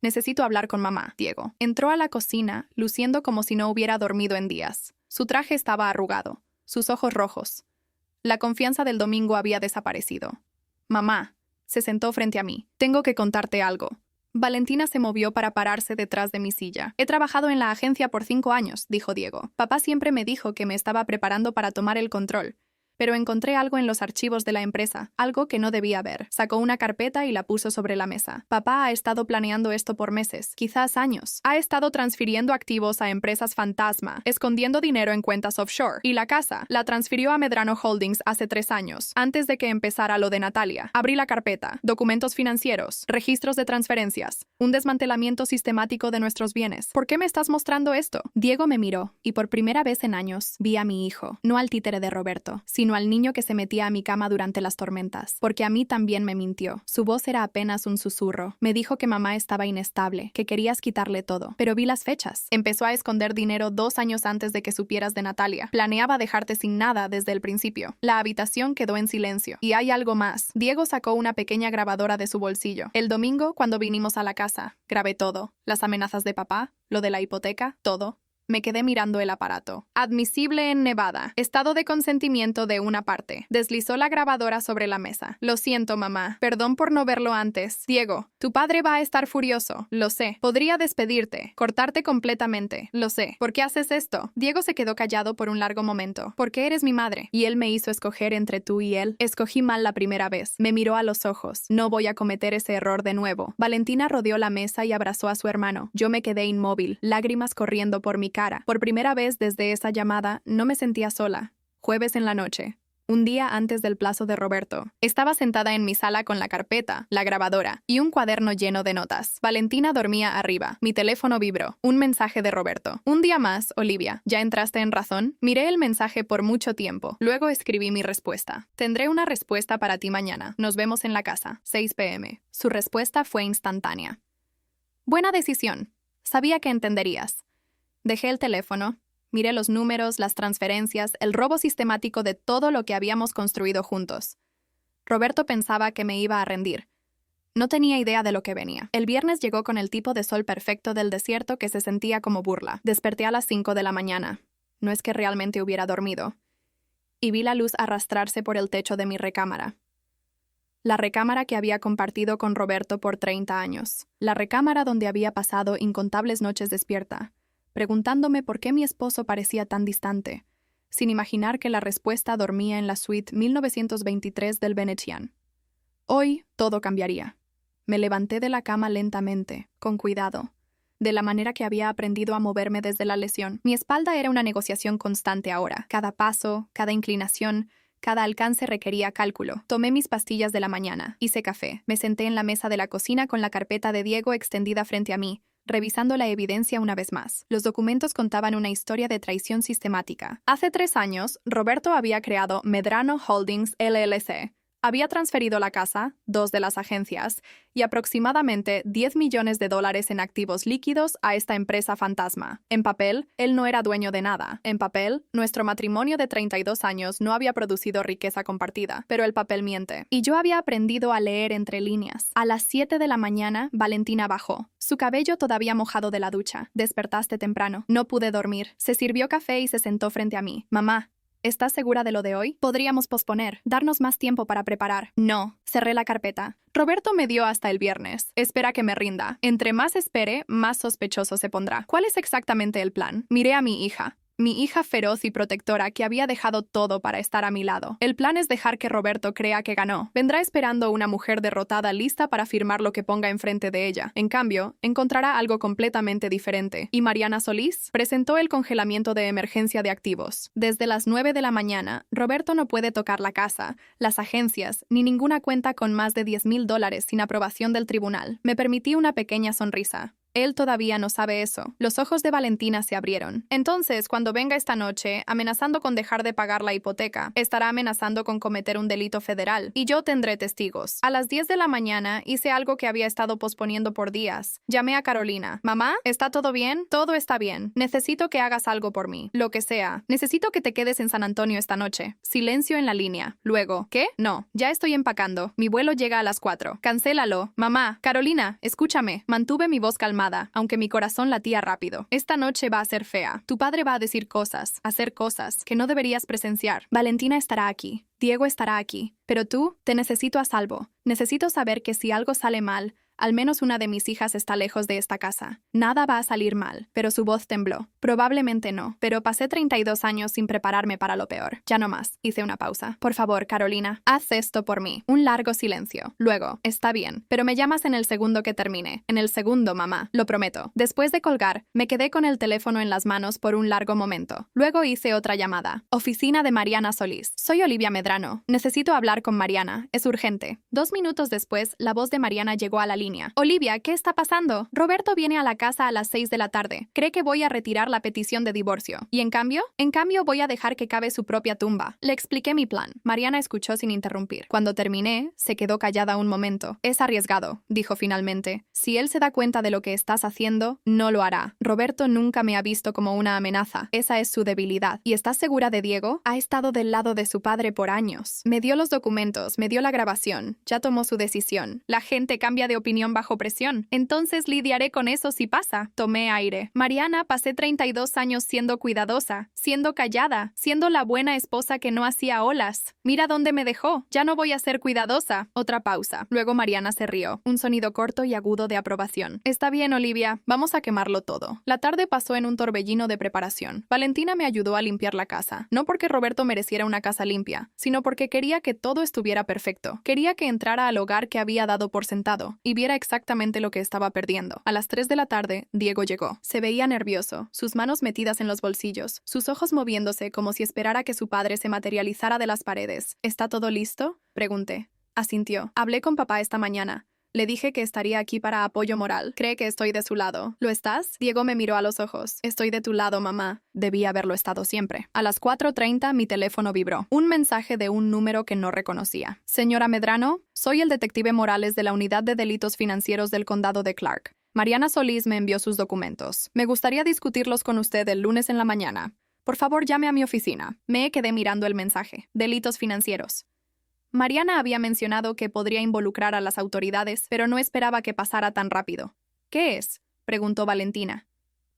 Necesito hablar con mamá, Diego. Entró a la cocina, luciendo como si no hubiera dormido en días. Su traje estaba arrugado, sus ojos rojos. La confianza del domingo había desaparecido. Mamá, se sentó frente a mí. Tengo que contarte algo. Valentina se movió para pararse detrás de mi silla. He trabajado en la agencia por 5 años, dijo Diego. Papá siempre me dijo que me estaba preparando para tomar el control. Pero encontré algo en los archivos de la empresa, algo que no debía ver. Sacó una carpeta y la puso sobre la mesa. Papá ha estado planeando esto por meses, quizás años. Ha estado transfiriendo activos a empresas fantasma, escondiendo dinero en cuentas offshore. Y la casa la transfirió a Medrano Holdings hace 3 años, antes de que empezara lo de Natalia. Abrí la carpeta, documentos financieros, registros de transferencias, un desmantelamiento sistemático de nuestros bienes. ¿Por qué me estás mostrando esto? Diego me miró, y por primera vez en años vi a mi hijo, no al títere de Roberto, sino al niño que se metía a mi cama durante las tormentas, porque a mí también me mintió. Su voz era apenas un susurro. Me dijo que mamá estaba inestable, que querías quitarle todo. Pero vi las fechas. Empezó a esconder dinero 2 años antes de que supieras de Natalia. Planeaba dejarte sin nada desde el principio. La habitación quedó en silencio. Y hay algo más. Diego sacó una pequeña grabadora de su bolsillo. El domingo, cuando vinimos a la casa, grabé todo. Las amenazas de papá, lo de la hipoteca, todo. Me quedé mirando el aparato. Admisible en Nevada. Estado de consentimiento de una parte. Deslizó la grabadora sobre la mesa. Lo siento, mamá. Perdón por no verlo antes. Diego, tu padre va a estar furioso. Lo sé. Podría despedirte. Cortarte completamente. Lo sé. ¿Por qué haces esto? Diego se quedó callado por un largo momento. Porque eres mi madre. Y él me hizo escoger entre tú y él. Escogí mal la primera vez. Me miró a los ojos. No voy a cometer ese error de nuevo. Valentina rodeó la mesa y abrazó a su hermano. Yo me quedé inmóvil, lágrimas corriendo por mi cara. Por primera vez desde esa llamada, no me sentía sola. Jueves en la noche. Un día antes del plazo de Roberto. Estaba sentada en mi sala con la carpeta, la grabadora y un cuaderno lleno de notas. Valentina dormía arriba. Mi teléfono vibró. Un mensaje de Roberto. Un día más, Olivia. ¿Ya entraste en razón? Miré el mensaje por mucho tiempo. Luego escribí mi respuesta. Tendré una respuesta para ti mañana. Nos vemos en la casa. 6 p.m. Su respuesta fue instantánea. Buena decisión. Sabía que entenderías. Dejé el teléfono, miré los números, las transferencias, el robo sistemático de todo lo que habíamos construido juntos. Roberto pensaba que me iba a rendir. No tenía idea de lo que venía. El viernes llegó con el tipo de sol perfecto del desierto que se sentía como burla. Desperté a las 5 de la mañana. No es que realmente hubiera dormido. Y vi la luz arrastrarse por el techo de mi recámara. La recámara que había compartido con Roberto por 30 años. La recámara donde había pasado incontables noches despierta, preguntándome por qué mi esposo parecía tan distante, sin imaginar que la respuesta dormía en la suite 1923 del Venetian. Hoy todo cambiaría. Me levanté de la cama lentamente, con cuidado, de la manera que había aprendido a moverme desde la lesión. Mi espalda era una negociación constante ahora. Cada paso, cada inclinación, cada alcance requería cálculo. Tomé mis pastillas de la mañana, hice café, me senté en la mesa de la cocina con la carpeta de Diego extendida frente a mí, revisando la evidencia una vez más. Los documentos contaban una historia de traición sistemática. Hace 3 años, Roberto había creado Medrano Holdings LLC. Había transferido la casa, 2 de las agencias, y aproximadamente $10 millones en activos líquidos a esta empresa fantasma. En papel, él no era dueño de nada. En papel, nuestro matrimonio de 32 años no había producido riqueza compartida, pero el papel miente. Y yo había aprendido a leer entre líneas. A las 7 de la mañana, Valentina bajó, su cabello todavía mojado de la ducha. Despertaste temprano. No pude dormir. Se sirvió café y se sentó frente a mí. Mamá, ¿estás segura de lo de hoy? Podríamos posponer, darnos más tiempo para preparar. No, cerré la carpeta. Roberto me dio hasta el viernes. Espera que me rinda. Entre más espere, más sospechoso se pondrá. ¿Cuál es exactamente el plan? Miré a mi hija feroz y protectora que había dejado todo para estar a mi lado. El plan es dejar que Roberto crea que ganó. Vendrá esperando una mujer derrotada lista para firmar lo que ponga enfrente de ella. En cambio, encontrará algo completamente diferente. ¿Y Mariana Solís? Presentó el congelamiento de emergencia de activos. Desde las 9 de la mañana, Roberto no puede tocar la casa, las agencias, ni ninguna cuenta con más de $10,000 sin aprobación del tribunal. Me permití una pequeña sonrisa. Él todavía no sabe eso. Los ojos de Valentina se abrieron. Entonces, cuando venga esta noche, amenazando con dejar de pagar la hipoteca, estará amenazando con cometer un delito federal, y yo tendré testigos. A las 10 de la mañana hice algo que había estado posponiendo por días. Llamé a Carolina. Mamá, ¿está todo bien? Todo está bien. Necesito que hagas algo por mí. Lo que sea. Necesito que te quedes en San Antonio esta noche. Silencio en la línea. Luego, ¿qué? No, ya estoy empacando. Mi vuelo llega a las 4. Cancélalo. Mamá, Carolina, escúchame. Mantuve mi voz calmada, aunque mi corazón latía rápido. Esta noche va a ser fea. Tu padre va a decir cosas, hacer cosas que no deberías presenciar. Valentina estará aquí. Diego estará aquí. Pero tú, te necesito a salvo. Necesito saber que si algo sale mal, al menos una de mis hijas está lejos de esta casa. Nada va a salir mal, pero su voz tembló. Probablemente no, pero pasé 32 años sin prepararme para lo peor. Ya no más. Hice una pausa. Por favor, Carolina, haz esto por mí. Un largo silencio. Luego, está bien, pero me llamas en el segundo que termine. En el segundo, mamá. Lo prometo. Después de colgar, me quedé con el teléfono en las manos por un largo momento. Luego hice otra llamada. Oficina de Mariana Solís. Soy Olivia Medrano. Necesito hablar con Mariana. Es urgente. 2 minutos después, la voz de Mariana llegó a la línea. Olivia, ¿qué está pasando? Roberto viene a la casa a las 6 de la tarde. Cree que voy a retirar la petición de divorcio. ¿Y en cambio? En cambio voy a dejar que cabe su propia tumba. Le expliqué mi plan. Mariana escuchó sin interrumpir. Cuando terminé, se quedó callada un momento. Es arriesgado, dijo finalmente. Si él se da cuenta de lo que estás haciendo, no lo hará. Roberto nunca me ha visto como una amenaza. Esa es su debilidad. ¿Y estás segura de Diego? Ha estado del lado de su padre por años. Me dio los documentos, me dio la grabación. Ya tomó su decisión. La gente cambia de opinión bajo presión. Entonces lidiaré con eso si pasa. Tomé aire. Mariana, pasé 32 años siendo cuidadosa, siendo callada, siendo la buena esposa que no hacía olas. Mira dónde me dejó. Ya no voy a ser cuidadosa. Otra pausa. Luego Mariana se rió. Un sonido corto y agudo de aprobación. Está bien, Olivia. Vamos a quemarlo todo. La tarde pasó en un torbellino de preparación. Valentina me ayudó a limpiar la casa. No porque Roberto mereciera una casa limpia, sino porque quería que todo estuviera perfecto. Quería que entrara al hogar que había dado por sentado y viera exactamente lo que estaba perdiendo. A las 3 de la tarde, Diego llegó. Se veía nervioso, sus manos metidas en los bolsillos, sus ojos moviéndose como si esperara que su padre se materializara de las paredes. ¿Está todo listo? Pregunté. Asintió. Hablé con papá esta mañana. Le dije que estaría aquí para apoyo moral. ¿Cree que estoy de su lado? ¿Lo estás? Diego me miró a los ojos. Estoy de tu lado, mamá. Debí haberlo estado siempre. A las 4:30 mi teléfono vibró. Un mensaje de un número que no reconocía. Señora Medrano, soy el detective Morales de la Unidad de Delitos Financieros del Condado de Clark. Mariana Solís me envió sus documentos. Me gustaría discutirlos con usted el lunes en la mañana. Por favor, llame a mi oficina. Me quedé mirando el mensaje. Delitos financieros. Mariana había mencionado que podría involucrar a las autoridades, pero no esperaba que pasara tan rápido. ¿Qué es? Preguntó Valentina.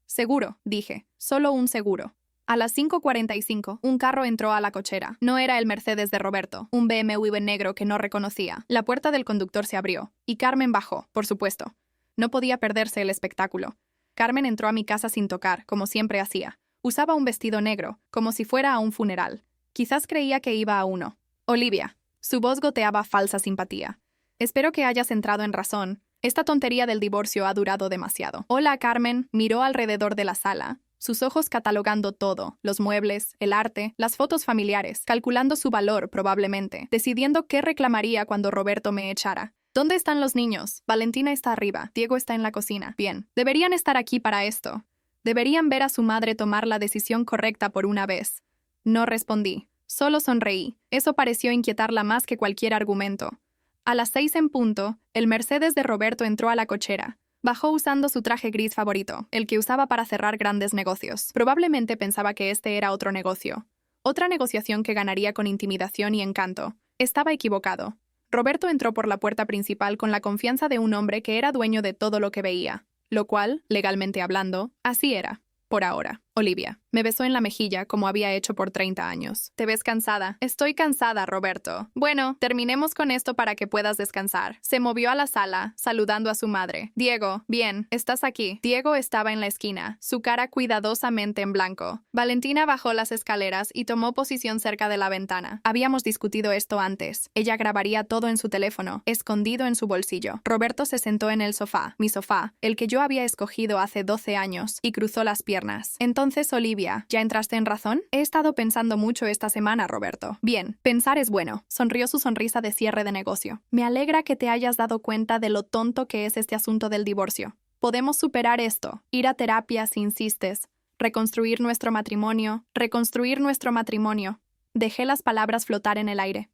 Seguro, dije. Solo un seguro. A las 5:45, un carro entró a la cochera. No era el Mercedes de Roberto, un BMW negro que no reconocía. La puerta del conductor se abrió, y Carmen bajó, por supuesto. No podía perderse el espectáculo. Carmen entró a mi casa sin tocar, como siempre hacía. Usaba un vestido negro, como si fuera a un funeral. Quizás creía que iba a uno. Olivia. Su voz goteaba falsa simpatía. Espero que hayas entrado en razón. Esta tontería del divorcio ha durado demasiado. Hola, Carmen. Miró alrededor de la sala, sus ojos catalogando todo, los muebles, el arte, las fotos familiares, calculando su valor probablemente, decidiendo qué reclamaría cuando Roberto me echara. ¿Dónde están los niños? Valentina está arriba, Diego está en la cocina. Bien, deberían estar aquí para esto. Deberían ver a su madre tomar la decisión correcta por una vez. No respondí. Solo sonreí. Eso pareció inquietarla más que cualquier argumento. A las 6 en punto, el Mercedes de Roberto entró a la cochera. Bajó usando su traje gris favorito, el que usaba para cerrar grandes negocios. Probablemente pensaba que este era otro negocio. Otra negociación que ganaría con intimidación y encanto. Estaba equivocado. Roberto entró por la puerta principal con la confianza de un hombre que era dueño de todo lo que veía. Lo cual, legalmente hablando, así era. Por ahora. Olivia. Me besó en la mejilla como había hecho por 30 años. ¿Te ves cansada? Estoy cansada, Roberto. Bueno, terminemos con esto para que puedas descansar. Se movió a la sala, saludando a su madre. Diego, bien, estás aquí. Diego estaba en la esquina, su cara cuidadosamente en blanco. Valentina bajó las escaleras y tomó posición cerca de la ventana. Habíamos discutido esto antes. Ella grabaría todo en su teléfono, escondido en su bolsillo. Roberto se sentó en el sofá, mi sofá, el que yo había escogido hace 12 años, y cruzó las piernas. Entonces, Olivia, ¿ya entraste en razón? He estado pensando mucho esta semana, Roberto. Bien, pensar es bueno. Sonrió su sonrisa de cierre de negocio. Me alegra que te hayas dado cuenta de lo tonto que es este asunto del divorcio. Podemos superar esto. Ir a terapia si insistes. Reconstruir nuestro matrimonio. Reconstruir nuestro matrimonio. Dejé las palabras flotar en el aire.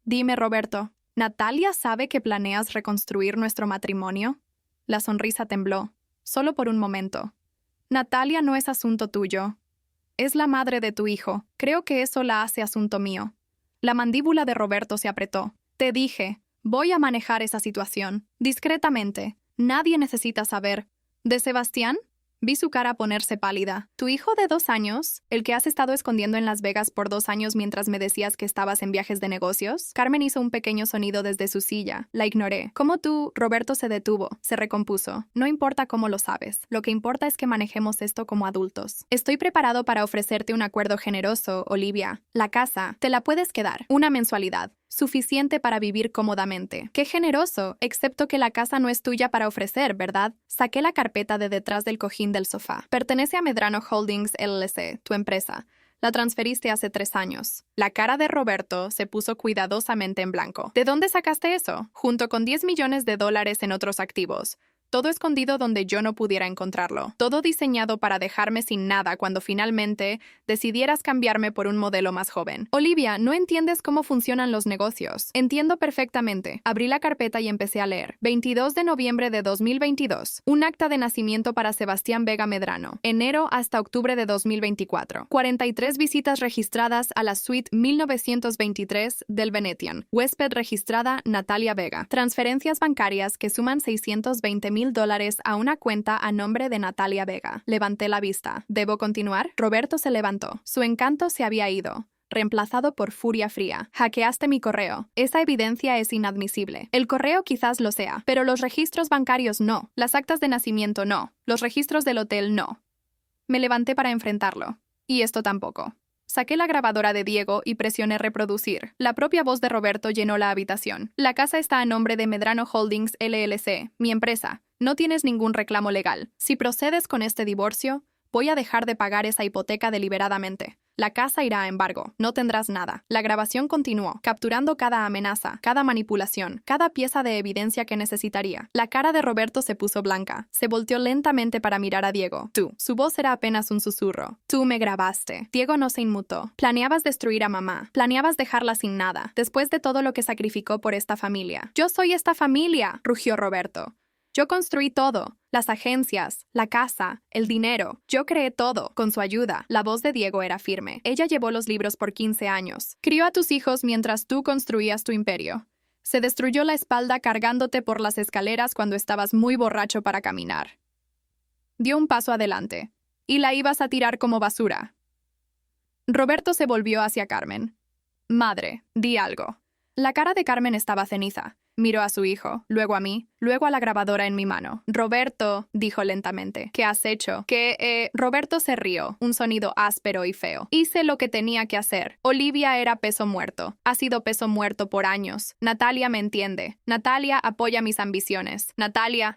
Dime, Roberto, ¿Natalia sabe que planeas reconstruir nuestro matrimonio? La sonrisa tembló, solo por un momento. Natalia no es asunto tuyo. Es la madre de tu hijo. Creo que eso la hace asunto mío. La mandíbula de Roberto se apretó. Te dije, voy a manejar esa situación. Discretamente. Nadie necesita saber. ¿De Sebastián? Vi su cara ponerse pálida. ¿Tu hijo de 2 años? ¿El que has estado escondiendo en Las Vegas por 2 años mientras me decías que estabas en viajes de negocios? Carmen hizo un pequeño sonido desde su silla. La ignoré. ¿Cómo tú? Roberto se detuvo. Se recompuso. No importa cómo lo sabes. Lo que importa es que manejemos esto como adultos. Estoy preparado para ofrecerte un acuerdo generoso, Olivia. La casa, te la puedes quedar. Una mensualidad. Suficiente para vivir cómodamente. ¡Qué generoso! Excepto que la casa no es tuya para ofrecer, ¿verdad? Saqué la carpeta de detrás del cojín del sofá. Pertenece a Medrano Holdings LLC, tu empresa. La transferiste hace 3 años. La cara de Roberto se puso cuidadosamente en blanco. ¿De dónde sacaste eso? Junto con $10 millones en otros activos. Todo escondido donde yo no pudiera encontrarlo. Todo diseñado para dejarme sin nada cuando finalmente decidieras cambiarme por un modelo más joven. Olivia, no entiendes cómo funcionan los negocios. Entiendo perfectamente. Abrí la carpeta y empecé a leer. 22 de noviembre de 2022. Un acta de nacimiento para Sebastián Vega Medrano. Enero hasta octubre de 2024. 43 visitas registradas a la suite 1923 del Venetian. Huésped registrada Natalia Vega. Transferencias bancarias que suman $620,000 a una cuenta a nombre de Natalia Vega. Levanté la vista. ¿Debo continuar? Roberto se levantó. Su encanto se había ido, reemplazado por furia fría. Hackeaste mi correo. Esa evidencia es inadmisible. El correo quizás lo sea, pero los registros bancarios no. Las actas de nacimiento no. Los registros del hotel no. Me levanté para enfrentarlo. Y esto tampoco. Saqué la grabadora de Diego y presioné reproducir. La propia voz de Roberto llenó la habitación. La casa está a nombre de Medrano Holdings LLC, mi empresa. No tienes ningún reclamo legal. Si procedes con este divorcio, voy a dejar de pagar esa hipoteca deliberadamente. La casa irá a embargo. No tendrás nada. La grabación continuó, capturando cada amenaza, cada manipulación, cada pieza de evidencia que necesitaría. La cara de Roberto se puso blanca. Se volteó lentamente para mirar a Diego. Tú. Su voz era apenas un susurro. Tú me grabaste. Diego no se inmutó. Planeabas destruir a mamá. Planeabas dejarla sin nada, después de todo lo que sacrificó por esta familia. Yo soy esta familia, rugió Roberto. Yo construí todo, las agencias, la casa, el dinero. Yo creé todo, con su ayuda. La voz de Diego era firme. Ella llevó los libros por 15 años. Crió a tus hijos mientras tú construías tu imperio. Se destruyó la espalda cargándote por las escaleras cuando estabas muy borracho para caminar. Dio un paso adelante. Y la ibas a tirar como basura. Roberto se volvió hacia Carmen. Madre, di algo. La cara de Carmen estaba ceniza. Miró a su hijo, luego a mí, luego a la grabadora en mi mano. Roberto, dijo lentamente, ¿qué has hecho? Roberto se rió, un sonido áspero y feo. Hice lo que tenía que hacer. Olivia era peso muerto. Ha sido peso muerto por años. Natalia me entiende. Natalia apoya mis ambiciones. Natalia,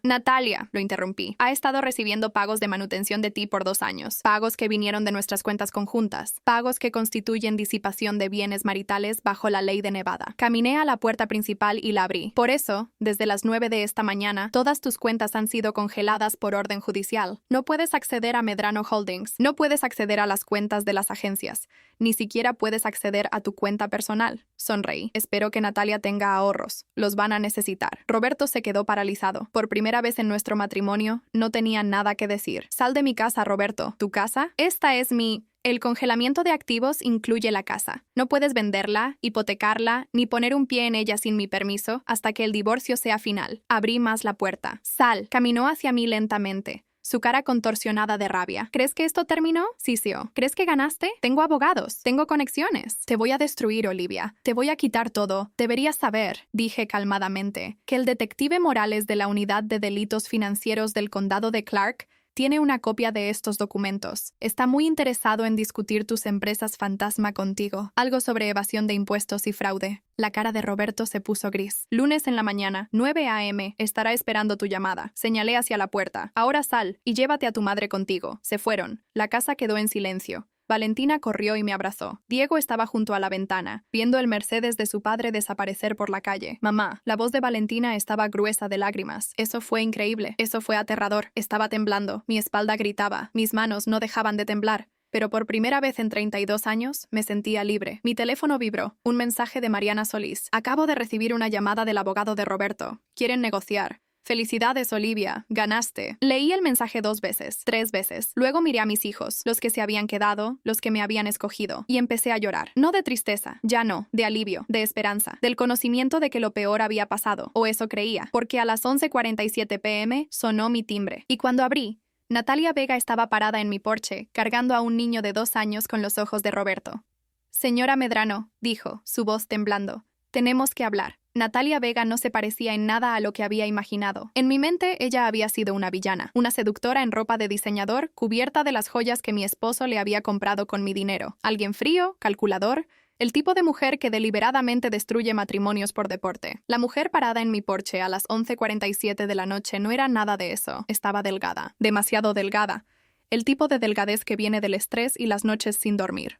lo interrumpí. Ha estado recibiendo pagos de manutención de ti por 2 años. Pagos que vinieron de nuestras cuentas conjuntas. Pagos que constituyen disipación de bienes maritales bajo la ley de Nevada. Caminé a la puerta principal y la abrí. Por eso, desde las 9 de esta mañana, todas tus cuentas han sido congeladas por orden judicial. No puedes acceder a Medrano Holdings, no puedes acceder a las cuentas de las agencias, ni siquiera puedes acceder a tu cuenta personal. Sonreí. Espero que Natalia tenga ahorros. Los van a necesitar. Roberto se quedó paralizado. Por primera vez en nuestro matrimonio, no tenía nada que decir. Sal de mi casa, Roberto. ¿Tu casa? Esta es mi... El congelamiento de activos incluye la casa. No puedes venderla, hipotecarla, ni poner un pie en ella sin mi permiso hasta que el divorcio sea final. Abrí más la puerta. Sal. Caminó hacia mí lentamente, su cara contorsionada de rabia. ¿Crees que esto terminó? Sisió. ¿Crees que ganaste? Tengo abogados. Tengo conexiones. Te voy a destruir, Olivia. Te voy a quitar todo. Deberías saber, dije calmadamente, que el detective Morales de la Unidad de Delitos Financieros del Condado de Clark tiene una copia de estos documentos. Está muy interesado en discutir tus empresas fantasma contigo. Algo sobre evasión de impuestos y fraude. La cara de Roberto se puso gris. Lunes en la mañana, 9 a.m., estará esperando tu llamada. Señalé hacia la puerta. Ahora sal y llévate a tu madre contigo. Se fueron. La casa quedó en silencio. Valentina corrió y me abrazó. Diego estaba junto a la ventana, viendo el Mercedes de su padre desaparecer por la calle. Mamá, la voz de Valentina estaba gruesa de lágrimas. Eso fue increíble. Eso fue aterrador. Estaba temblando. Mi espalda gritaba. Mis manos no dejaban de temblar. Pero por primera vez en 32 años me sentía libre. Mi teléfono vibró. Un mensaje de Mariana Solís. Acabo de recibir una llamada del abogado de Roberto. Quieren negociar. Felicidades, Olivia. Ganaste. Leí el mensaje 2 veces, 3 veces. Luego miré a mis hijos, los que se habían quedado, los que me habían escogido, y empecé a llorar. No de tristeza, ya no, de alivio, de esperanza, del conocimiento de que lo peor había pasado, o eso creía, porque a las 11:47 p.m. sonó mi timbre. Y cuando abrí, Natalia Vega estaba parada en mi porche, cargando a un niño de 2 años con los ojos de Roberto. Señora Medrano, dijo, su voz temblando, tenemos que hablar. Natalia Vega no se parecía en nada a lo que había imaginado. En mi mente, ella había sido una villana, una seductora en ropa de diseñador, cubierta de las joyas que mi esposo le había comprado con mi dinero. Alguien frío, calculador, el tipo de mujer que deliberadamente destruye matrimonios por deporte. La mujer parada en mi porche a las 11:47 de la noche no era nada de eso. Estaba delgada, demasiado delgada. El tipo de delgadez que viene del estrés y las noches sin dormir.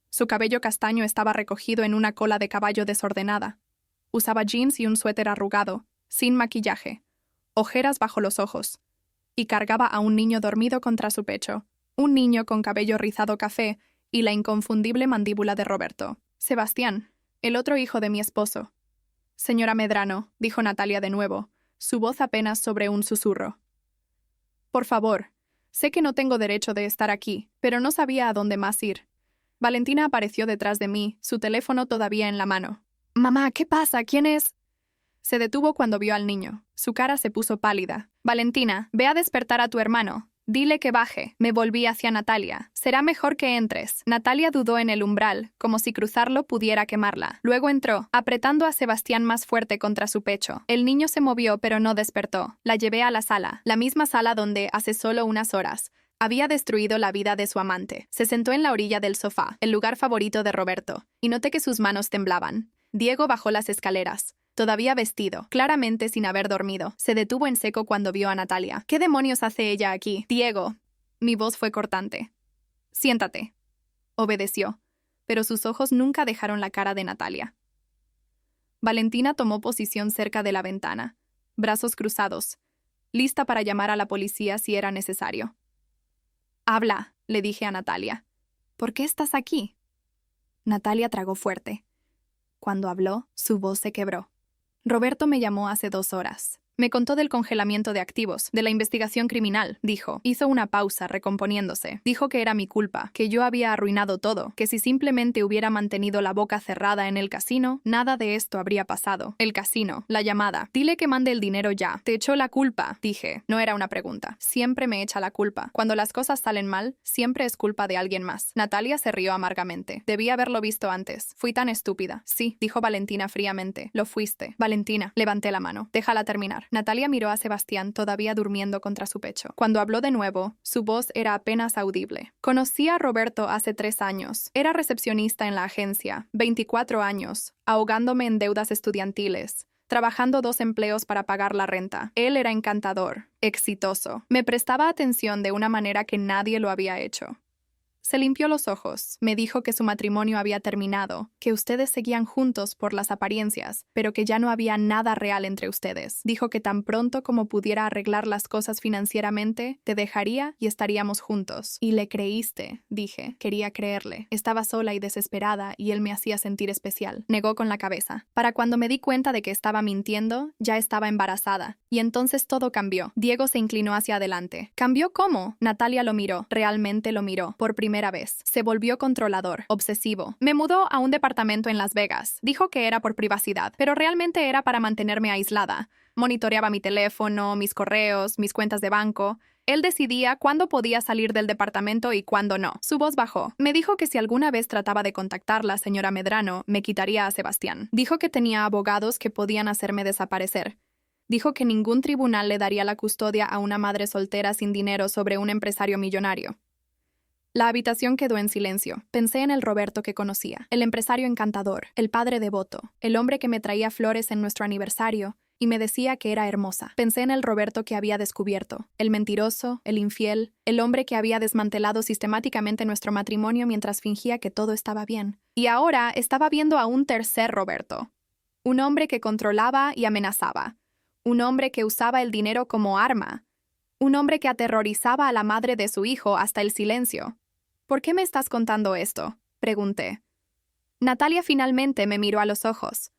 Su cabello castaño estaba recogido en una cola de caballo desordenada. Usaba jeans y un suéter arrugado, sin maquillaje, ojeras bajo los ojos, y cargaba a un niño dormido contra su pecho, un niño con cabello rizado café y la inconfundible mandíbula de Roberto. Sebastián, el otro hijo de mi esposo. Señora Medrano, dijo Natalia de nuevo, su voz apenas sobre un susurro. Por favor, sé que no tengo derecho de estar aquí, pero no sabía a dónde más ir. Valentina apareció detrás de mí, su teléfono todavía en la mano. Mamá, ¿qué pasa? ¿Quién es? Se detuvo cuando vio al niño. Su cara se puso pálida. Valentina, ve a despertar a tu hermano. Dile que baje. Me volví hacia Natalia. Será mejor que entres. Natalia dudó en el umbral, como si cruzarlo pudiera quemarla. Luego entró, apretando a Sebastián más fuerte contra su pecho. El niño se movió, pero no despertó. La llevé a la sala, la misma sala donde, hace solo unas horas, había destruido la vida de su amante. Se sentó en la orilla del sofá, el lugar favorito de Roberto, y noté que sus manos temblaban. Diego bajó las escaleras, todavía vestido, claramente sin haber dormido. Se detuvo en seco cuando vio a Natalia. ¿Qué demonios hace ella aquí? Diego. Mi voz fue cortante. Siéntate. Obedeció, pero sus ojos nunca dejaron la cara de Natalia. Valentina tomó posición cerca de la ventana, brazos cruzados, lista para llamar a la policía si era necesario. Habla, le dije a Natalia. ¿Por qué estás aquí? Natalia tragó fuerte. Cuando habló, su voz se quebró. Roberto me llamó hace 2 horas. Me contó del congelamiento de activos, de la investigación criminal, dijo. Hizo una pausa, recomponiéndose. Dijo que era mi culpa, que yo había arruinado todo, que si simplemente hubiera mantenido la boca cerrada en el casino, nada de esto habría pasado. El casino, la llamada. Dile que mande el dinero ya. Te echó la culpa, dije. No era una pregunta. Siempre me echa la culpa. Cuando las cosas salen mal, siempre es culpa de alguien más. Natalia se rió amargamente. Debí haberlo visto antes. Fui tan estúpida. Sí, dijo Valentina fríamente. Lo fuiste. Valentina, levanté la mano. Déjala terminar. Natalia miró a Sebastián todavía durmiendo contra su pecho. Cuando habló de nuevo, su voz era apenas audible. Conocí a Roberto hace 3 años. Era recepcionista en la agencia, 24 años, ahogándome en deudas estudiantiles, trabajando 2 empleos para pagar la renta. Él era encantador, exitoso. Me prestaba atención de una manera que nadie lo había hecho. Se limpió los ojos. Me dijo que su matrimonio había terminado, que ustedes seguían juntos por las apariencias, pero que ya no había nada real entre ustedes. Dijo que tan pronto como pudiera arreglar las cosas financieramente, te dejaría y estaríamos juntos. Y le creíste, dije. Quería creerle. Estaba sola y desesperada y él me hacía sentir especial. Negó con la cabeza. Para cuando me di cuenta de que estaba mintiendo, ya estaba embarazada. Y entonces todo cambió. Diego se inclinó hacia adelante. ¿Cambió cómo? Natalia lo miró. Realmente lo miró. Por primera vez. Se volvió controlador, obsesivo. Me mudó a un departamento en Las Vegas. Dijo que era por privacidad, pero realmente era para mantenerme aislada. Monitoreaba mi teléfono, mis correos, mis cuentas de banco. Él decidía cuándo podía salir del departamento y cuándo no. Su voz bajó. Me dijo que si alguna vez trataba de contactar la señora Medrano, me quitaría a Sebastián. Dijo que tenía abogados que podían hacerme desaparecer. Dijo que ningún tribunal le daría la custodia a una madre soltera sin dinero sobre un empresario millonario. La habitación quedó en silencio. Pensé en el Roberto que conocía, el empresario encantador, el padre devoto, el hombre que me traía flores en nuestro aniversario y me decía que era hermosa. Pensé en el Roberto que había descubierto, el mentiroso, el infiel, el hombre que había desmantelado sistemáticamente nuestro matrimonio mientras fingía que todo estaba bien. Y ahora estaba viendo a un tercer Roberto. Un hombre que controlaba y amenazaba. Un hombre que usaba el dinero como arma. Un hombre que aterrorizaba a la madre de su hijo hasta el silencio. ¿Por qué me estás contando esto?, pregunté. Natalia finalmente me miró a los ojos.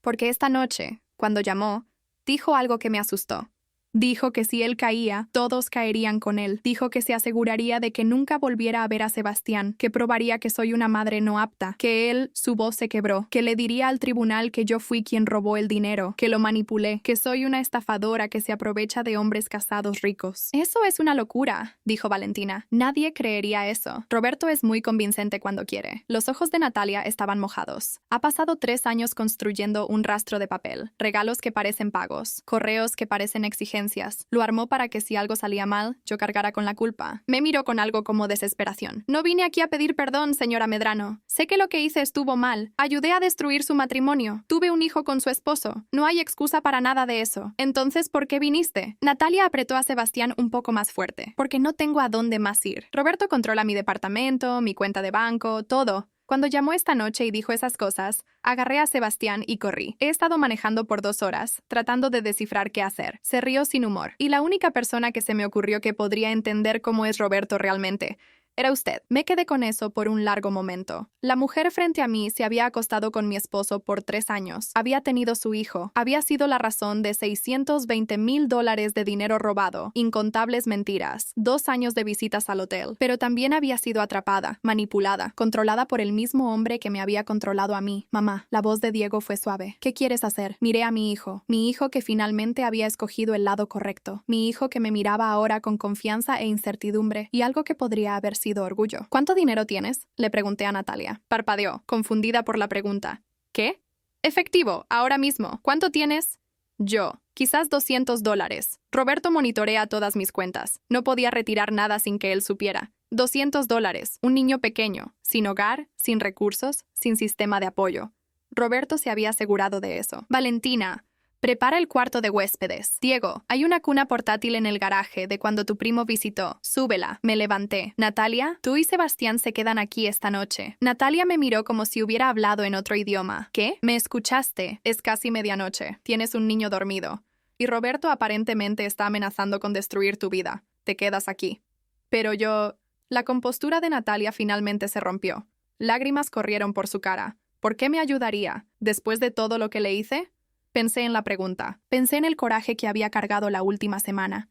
Porque esta noche, cuando llamó, dijo algo que me asustó. Dijo que si él caía, todos caerían con él. Dijo que se aseguraría de que nunca volviera a ver a Sebastián, que probaría que soy una madre no apta, que él, su voz se quebró, que le diría al tribunal que yo fui quien robó el dinero, que lo manipulé, que soy una estafadora que se aprovecha de hombres casados ricos. Eso es una locura, dijo Valentina. Nadie creería eso. Roberto es muy convincente cuando quiere. Los ojos de Natalia estaban mojados. Ha pasado 3 años construyendo un rastro de papel, regalos que parecen pagos, correos que parecen exigencias. Lo armó para que si algo salía mal, yo cargara con la culpa. Me miró con algo como desesperación. No vine aquí a pedir perdón, señora Medrano. Sé que lo que hice estuvo mal. Ayudé a destruir su matrimonio. Tuve un hijo con su esposo. No hay excusa para nada de eso. Entonces, ¿por qué viniste? Natalia apretó a Sebastián un poco más fuerte. Porque no tengo a dónde más ir. Roberto controla mi departamento, mi cuenta de banco, todo. Cuando llamó esta noche y dijo esas cosas, agarré a Sebastián y corrí. He estado manejando por 2 horas, tratando de descifrar qué hacer. Se rió sin humor. Y la única persona que se me ocurrió que podría entender cómo es Roberto realmente era usted. Me quedé con eso por un largo momento. La mujer frente a mí se había acostado con mi esposo por 3 años. Había tenido su hijo. Había sido la razón de $620,000 de dinero robado, incontables mentiras, 2 años de visitas al hotel. Pero también había sido atrapada, manipulada, controlada por el mismo hombre que me había controlado a mí. Mamá, la voz de Diego fue suave. ¿Qué quieres hacer? Miré a mi hijo que finalmente había escogido el lado correcto. Mi hijo que me miraba ahora con confianza e incertidumbre y algo que podría haber sido orgullo. ¿Cuánto dinero tienes?, le pregunté a Natalia. Parpadeó, confundida por la pregunta. ¿Qué? Efectivo, ahora mismo. ¿Cuánto tienes? Yo. Quizás $200. Roberto monitorea todas mis cuentas. No podía retirar nada sin que él supiera. $200. Un niño pequeño, sin hogar, sin recursos, sin sistema de apoyo. Roberto se había asegurado de eso. Valentina, prepara el cuarto de huéspedes. Diego, hay una cuna portátil en el garaje de cuando tu primo visitó. Súbela. Me levanté. Natalia, tú y Sebastián se quedan aquí esta noche. Natalia me miró como si hubiera hablado en otro idioma. ¿Qué? ¿Me escuchaste? Es casi medianoche. Tienes un niño dormido. Y Roberto aparentemente está amenazando con destruir tu vida. Te quedas aquí. Pero yo... La compostura de Natalia finalmente se rompió. Lágrimas corrieron por su cara. ¿Por qué me ayudaría? ¿Después de todo lo que le hice? Pensé en la pregunta. Pensé en el coraje que había cargado la última semana.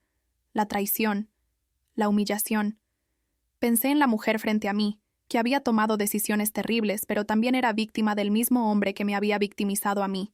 La traición. La humillación. Pensé en la mujer frente a mí, que había tomado decisiones terribles, pero también era víctima del mismo hombre que me había victimizado a mí.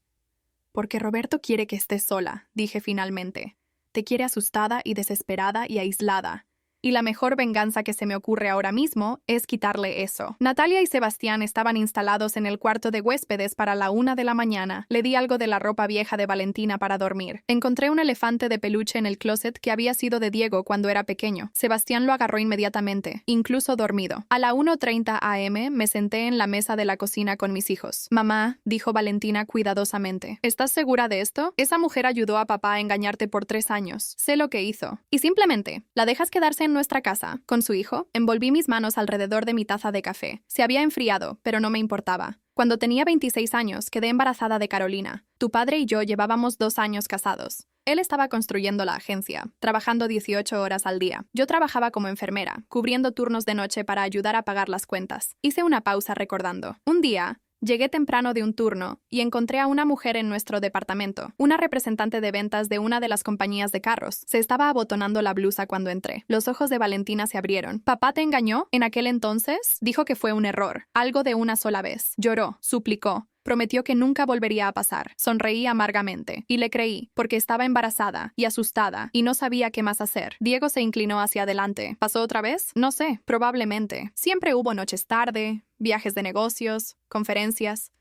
Porque Roberto quiere que estés sola, dije finalmente. Te quiere asustada y desesperada y aislada. Y la mejor venganza que se me ocurre ahora mismo es quitarle eso. Natalia y Sebastián estaban instalados en el cuarto de huéspedes para la 1 de la mañana. Le di algo de la ropa vieja de Valentina para dormir. Encontré un elefante de peluche en el closet que había sido de Diego cuando era pequeño. Sebastián lo agarró inmediatamente, incluso dormido. A la 1:30 a.m. me senté en la mesa de la cocina con mis hijos. Mamá, dijo Valentina cuidadosamente, ¿estás segura de esto? Esa mujer ayudó a papá a engañarte por 3 años. Sé lo que hizo. Y simplemente, ¿la dejas quedarse en nuestra casa, con su hijo? Envolví mis manos alrededor de mi taza de café. Se había enfriado, pero no me importaba. Cuando tenía 26 años, quedé embarazada de Carolina. Tu padre y yo llevábamos 2 años casados. Él estaba construyendo la agencia, trabajando 18 horas al día. Yo trabajaba como enfermera, cubriendo turnos de noche para ayudar a pagar las cuentas. Hice una pausa recordando. Un día, llegué temprano de un turno y encontré a una mujer en nuestro departamento, una representante de ventas de una de las compañías de carros. Se estaba abotonando la blusa cuando entré. Los ojos de Valentina se abrieron. ¿Papá te engañó? En aquel entonces, dijo que fue un error, algo de una sola vez. Lloró, suplicó. Prometió que nunca volvería a pasar. Sonreí amargamente. Y le creí, porque estaba embarazada y asustada y no sabía qué más hacer. Diego se inclinó hacia adelante. ¿Pasó otra vez? No sé, probablemente. Siempre hubo noches tarde, viajes de negocios, conferencias.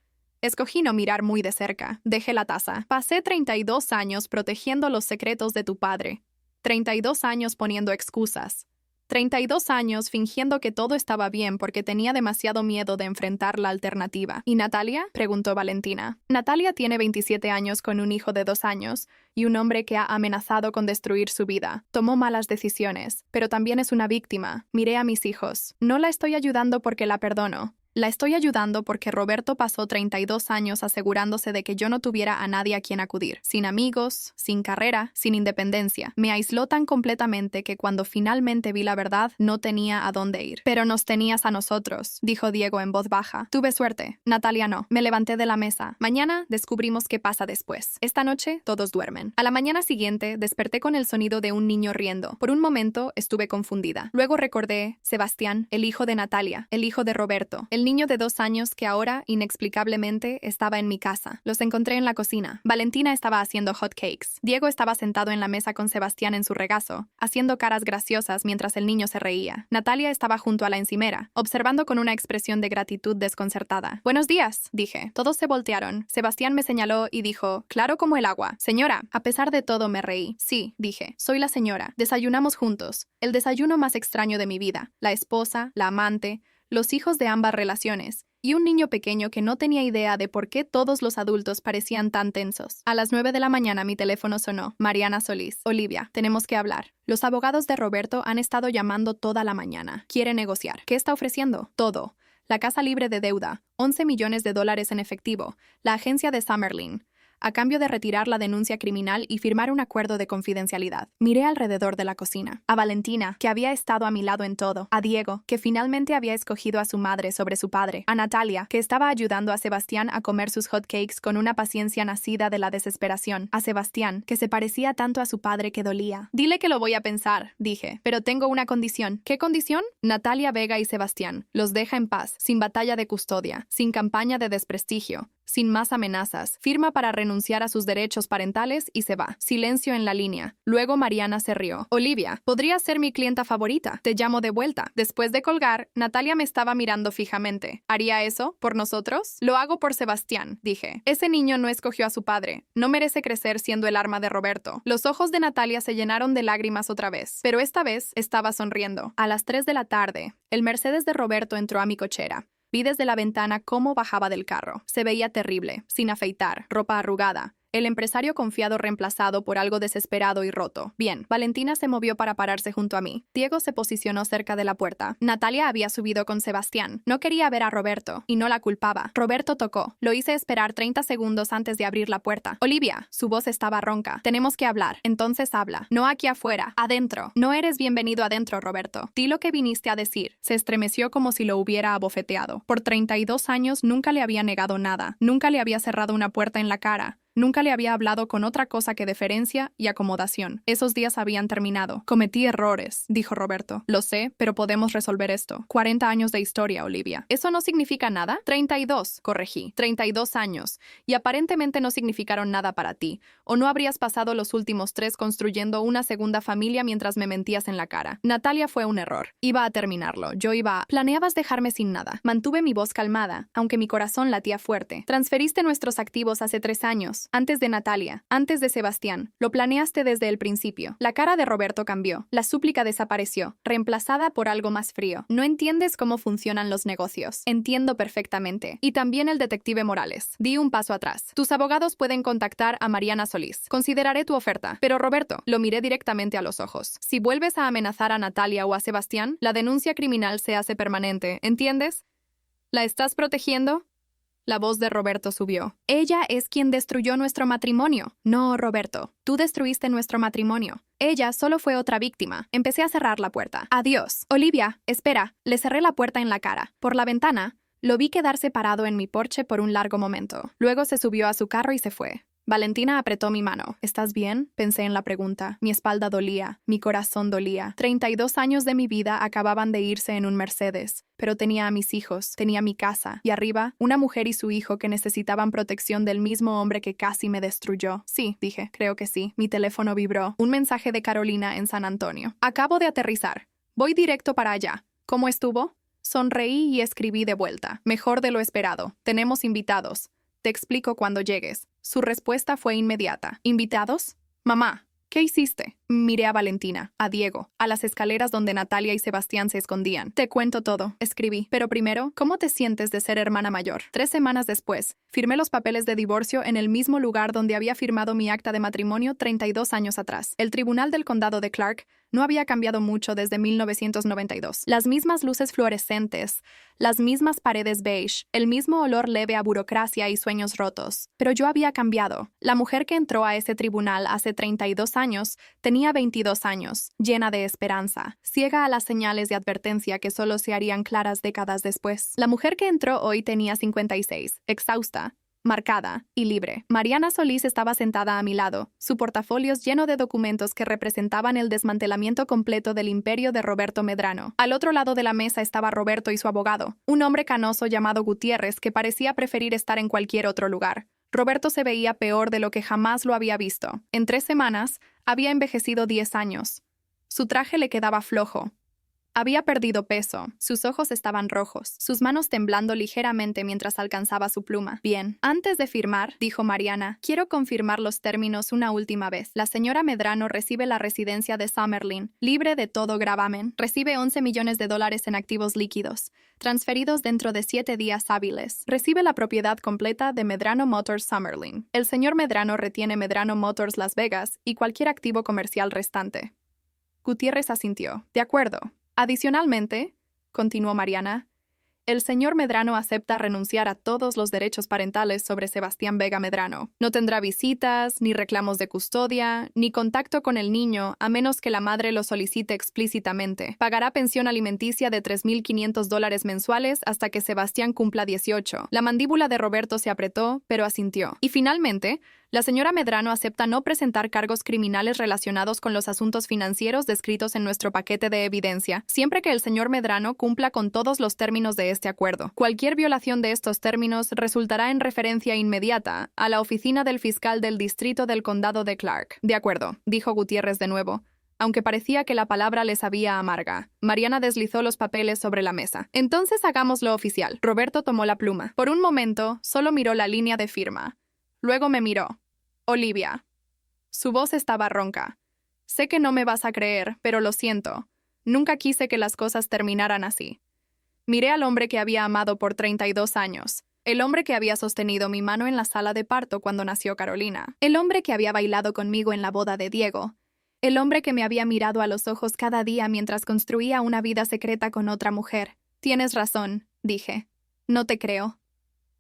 Escogí no mirar muy de cerca. Dejé la taza. Pasé 32 años protegiendo los secretos de tu padre. 32 años poniendo excusas. 32 años fingiendo que todo estaba bien porque tenía demasiado miedo de enfrentar la alternativa. ¿Y Natalia?, preguntó Valentina. Natalia tiene 27 años con un hijo de 2 años y un hombre que ha amenazado con destruir su vida. Tomó malas decisiones, pero también es una víctima. Miré a mis hijos. No la estoy ayudando porque la perdono. La estoy ayudando porque Roberto pasó 32 años asegurándose de que yo no tuviera a nadie a quien acudir. Sin amigos, sin carrera, sin independencia. Me aisló tan completamente que cuando finalmente vi la verdad, no tenía a dónde ir. Pero nos tenías a nosotros, dijo Diego en voz baja. Tuve suerte. Natalia no. Me levanté de la mesa. Mañana descubrimos qué pasa después. Esta noche todos duermen. A la mañana siguiente desperté con el sonido de un niño riendo. Por un momento estuve confundida. Luego recordé Sebastián, el hijo de Natalia, el hijo de Roberto, el niño de 2 años que ahora, inexplicablemente, estaba en mi casa. Los encontré en la cocina. Valentina estaba haciendo hot cakes. Diego estaba sentado en la mesa con Sebastián en su regazo, haciendo caras graciosas mientras el niño se reía. Natalia estaba junto a la encimera, observando con una expresión de gratitud desconcertada. «Buenos días», dije. Todos se voltearon. Sebastián me señaló y dijo, «Claro como el agua». «Señora». A pesar de todo me reí. «Sí», dije. «Soy la señora». Desayunamos juntos. El desayuno más extraño de mi vida. La esposa, la amante, los hijos de ambas relaciones, y un niño pequeño que no tenía idea de por qué todos los adultos parecían tan tensos. A las 9 de la mañana mi teléfono sonó. Mariana Solís. «Olivia, tenemos que hablar. Los abogados de Roberto han estado llamando toda la mañana. Quiere negociar». «¿Qué está ofreciendo?» «Todo. La casa libre de deuda, $11 millones en efectivo, la agencia de Summerlin, a cambio de retirar la denuncia criminal y firmar un acuerdo de confidencialidad». Miré alrededor de la cocina. A Valentina, que había estado a mi lado en todo. A Diego, que finalmente había escogido a su madre sobre su padre. A Natalia, que estaba ayudando a Sebastián a comer sus hotcakes con una paciencia nacida de la desesperación. A Sebastián, que se parecía tanto a su padre que dolía. «Dile que lo voy a pensar», dije. «Pero tengo una condición». «¿Qué condición?» Natalia, Vega y Sebastián. Los deja en paz, sin batalla de custodia, sin campaña de desprestigio, sin más amenazas. Firma para renunciar a sus derechos parentales y se va. Silencio en la línea. Luego Mariana se rió. «Olivia, podrías ser mi clienta favorita. Te llamo de vuelta». Después de colgar, Natalia me estaba mirando fijamente. «¿Haría eso por nosotros?» «Lo hago por Sebastián», dije. «Ese niño no escogió a su padre. No merece crecer siendo el arma de Roberto». Los ojos de Natalia se llenaron de lágrimas otra vez, pero esta vez estaba sonriendo. A las 3 de la tarde, el Mercedes de Roberto entró a mi cochera. Vi desde la ventana cómo bajaba del carro. Se veía terrible, sin afeitar, ropa arrugada. El empresario confiado reemplazado por algo desesperado y roto. Bien, Valentina se movió para pararse junto a mí. Diego se posicionó cerca de la puerta. Natalia había subido con Sebastián. No quería ver a Roberto, y no la culpaba. Roberto tocó. Lo hice esperar 30 segundos antes de abrir la puerta. «Olivia», su voz estaba ronca. «Tenemos que hablar». «Entonces habla». «No aquí afuera, adentro». «No eres bienvenido adentro, Roberto. Di lo que viniste a decir». Se estremeció como si lo hubiera abofeteado. Por 32 años nunca le había negado nada. Nunca le había cerrado una puerta en la cara. Nunca le había hablado con otra cosa que deferencia y acomodación. Esos días habían terminado. «Cometí errores», dijo Roberto. «Lo sé, pero podemos resolver esto». 40 años de historia, Olivia. ¿Eso no significa nada? 32, corregí. 32 años. Y aparentemente no significaron nada para ti. ¿O no habrías pasado los últimos 3 construyendo una segunda familia mientras me mentías en la cara? Natalia, fue un error. Iba a terminarlo. Yo iba a... Planeabas dejarme sin nada. Mantuve mi voz calmada, aunque mi corazón latía fuerte. Transferiste nuestros activos hace 3 años. Antes de Natalia, antes de Sebastián. Lo planeaste desde el principio. La cara de Roberto cambió. La súplica desapareció, reemplazada por algo más frío. «No entiendes cómo funcionan los negocios». «Entiendo perfectamente. Y también el detective Morales». Di un paso atrás. «Tus abogados pueden contactar a Mariana Solís. Consideraré tu oferta». «Pero Roberto», lo miré directamente a los ojos. «Si vuelves a amenazar a Natalia o a Sebastián, la denuncia criminal se hace permanente. ¿Entiendes? ¿La estás protegiendo?» La voz de Roberto subió. «Ella es quien destruyó nuestro matrimonio». «No, Roberto. Tú destruiste nuestro matrimonio. Ella solo fue otra víctima». Empecé a cerrar la puerta. «Adiós». «Olivia, espera». Le cerré la puerta en la cara. Por la ventana, lo vi quedarse parado en mi porche por un largo momento. Luego se subió a su carro y se fue. Valentina apretó mi mano. «¿Estás bien?», pensé en la pregunta. Mi espalda dolía, mi corazón dolía. 32 años de mi vida acababan de irse en un Mercedes. Pero tenía a mis hijos, tenía mi casa, y arriba, una mujer y su hijo que necesitaban protección del mismo hombre que casi me destruyó. «Sí», dije, «creo que sí». Mi teléfono vibró. Un mensaje de Carolina en San Antonio. «Acabo de aterrizar. Voy directo para allá. ¿Cómo estuvo?». Sonreí y escribí de vuelta. «Mejor de lo esperado. Tenemos invitados. Te explico cuando llegues». Su respuesta fue inmediata. «¿Invitados? Mamá, ¿Qué hiciste? Miré a Valentina, a Diego, a las escaleras donde Natalia y Sebastián se escondían. Te cuento todo, escribí. Pero primero, ¿cómo te sientes de ser hermana mayor? 3 semanas después, firmé los papeles de divorcio en el mismo lugar donde había firmado mi acta de matrimonio 32 años atrás. El tribunal del condado de Clark no había cambiado mucho desde 1992. Las mismas luces fluorescentes, las mismas paredes beige, el mismo olor leve a burocracia y sueños rotos. Pero yo había cambiado. La mujer que entró a ese tribunal hace 32 años tenía 22 años, llena de esperanza, ciega a las señales de advertencia que solo se harían claras décadas después. La mujer que entró hoy tenía 56, exhausta, marcada y libre. Mariana Solís estaba sentada a mi lado, su portafolio lleno de documentos que representaban el desmantelamiento completo del imperio de Roberto Medrano. Al otro lado de la mesa estaba Roberto y su abogado, un hombre canoso llamado Gutiérrez que parecía preferir estar en cualquier otro lugar. Roberto se veía peor de lo que jamás lo había visto. En 3 semanas, había envejecido 10 años. Su traje le quedaba flojo. Había perdido peso, sus ojos estaban rojos, sus manos temblando ligeramente mientras alcanzaba su pluma. Bien, antes de firmar, dijo Mariana, quiero confirmar los términos una última vez. La señora Medrano recibe la residencia de Summerlin, libre de todo gravamen. Recibe $11 millones en activos líquidos, transferidos dentro de 7 días hábiles. Recibe la propiedad completa de Medrano Motors Summerlin. El señor Medrano retiene Medrano Motors Las Vegas y cualquier activo comercial restante. Gutiérrez asintió. De acuerdo. Adicionalmente, continuó Mariana, el señor Medrano acepta renunciar a todos los derechos parentales sobre Sebastián Vega Medrano. No tendrá visitas, ni reclamos de custodia, ni contacto con el niño, a menos que la madre lo solicite explícitamente. Pagará pensión alimenticia de $3,500 mensuales hasta que Sebastián cumpla 18. La mandíbula de Roberto se apretó, pero asintió. Y finalmente, la señora Medrano acepta no presentar cargos criminales relacionados con los asuntos financieros descritos en nuestro paquete de evidencia, siempre que el señor Medrano cumpla con todos los términos de este acuerdo. Cualquier violación de estos términos resultará en referencia inmediata a la oficina del fiscal del distrito del condado de Clark. De acuerdo, dijo Gutiérrez de nuevo, aunque parecía que la palabra le sabía amarga. Mariana deslizó los papeles sobre la mesa. Entonces hagámoslo oficial. Roberto tomó la pluma. Por un momento, solo miró la línea de firma. Luego me miró. Olivia. Su voz estaba ronca. Sé que no me vas a creer, pero lo siento. Nunca quise que las cosas terminaran así. Miré al hombre que había amado por 32 años. El hombre que había sostenido mi mano en la sala de parto cuando nació Carolina. El hombre que había bailado conmigo en la boda de Diego. El hombre que me había mirado a los ojos cada día mientras construía una vida secreta con otra mujer. Tienes razón, dije. No te creo.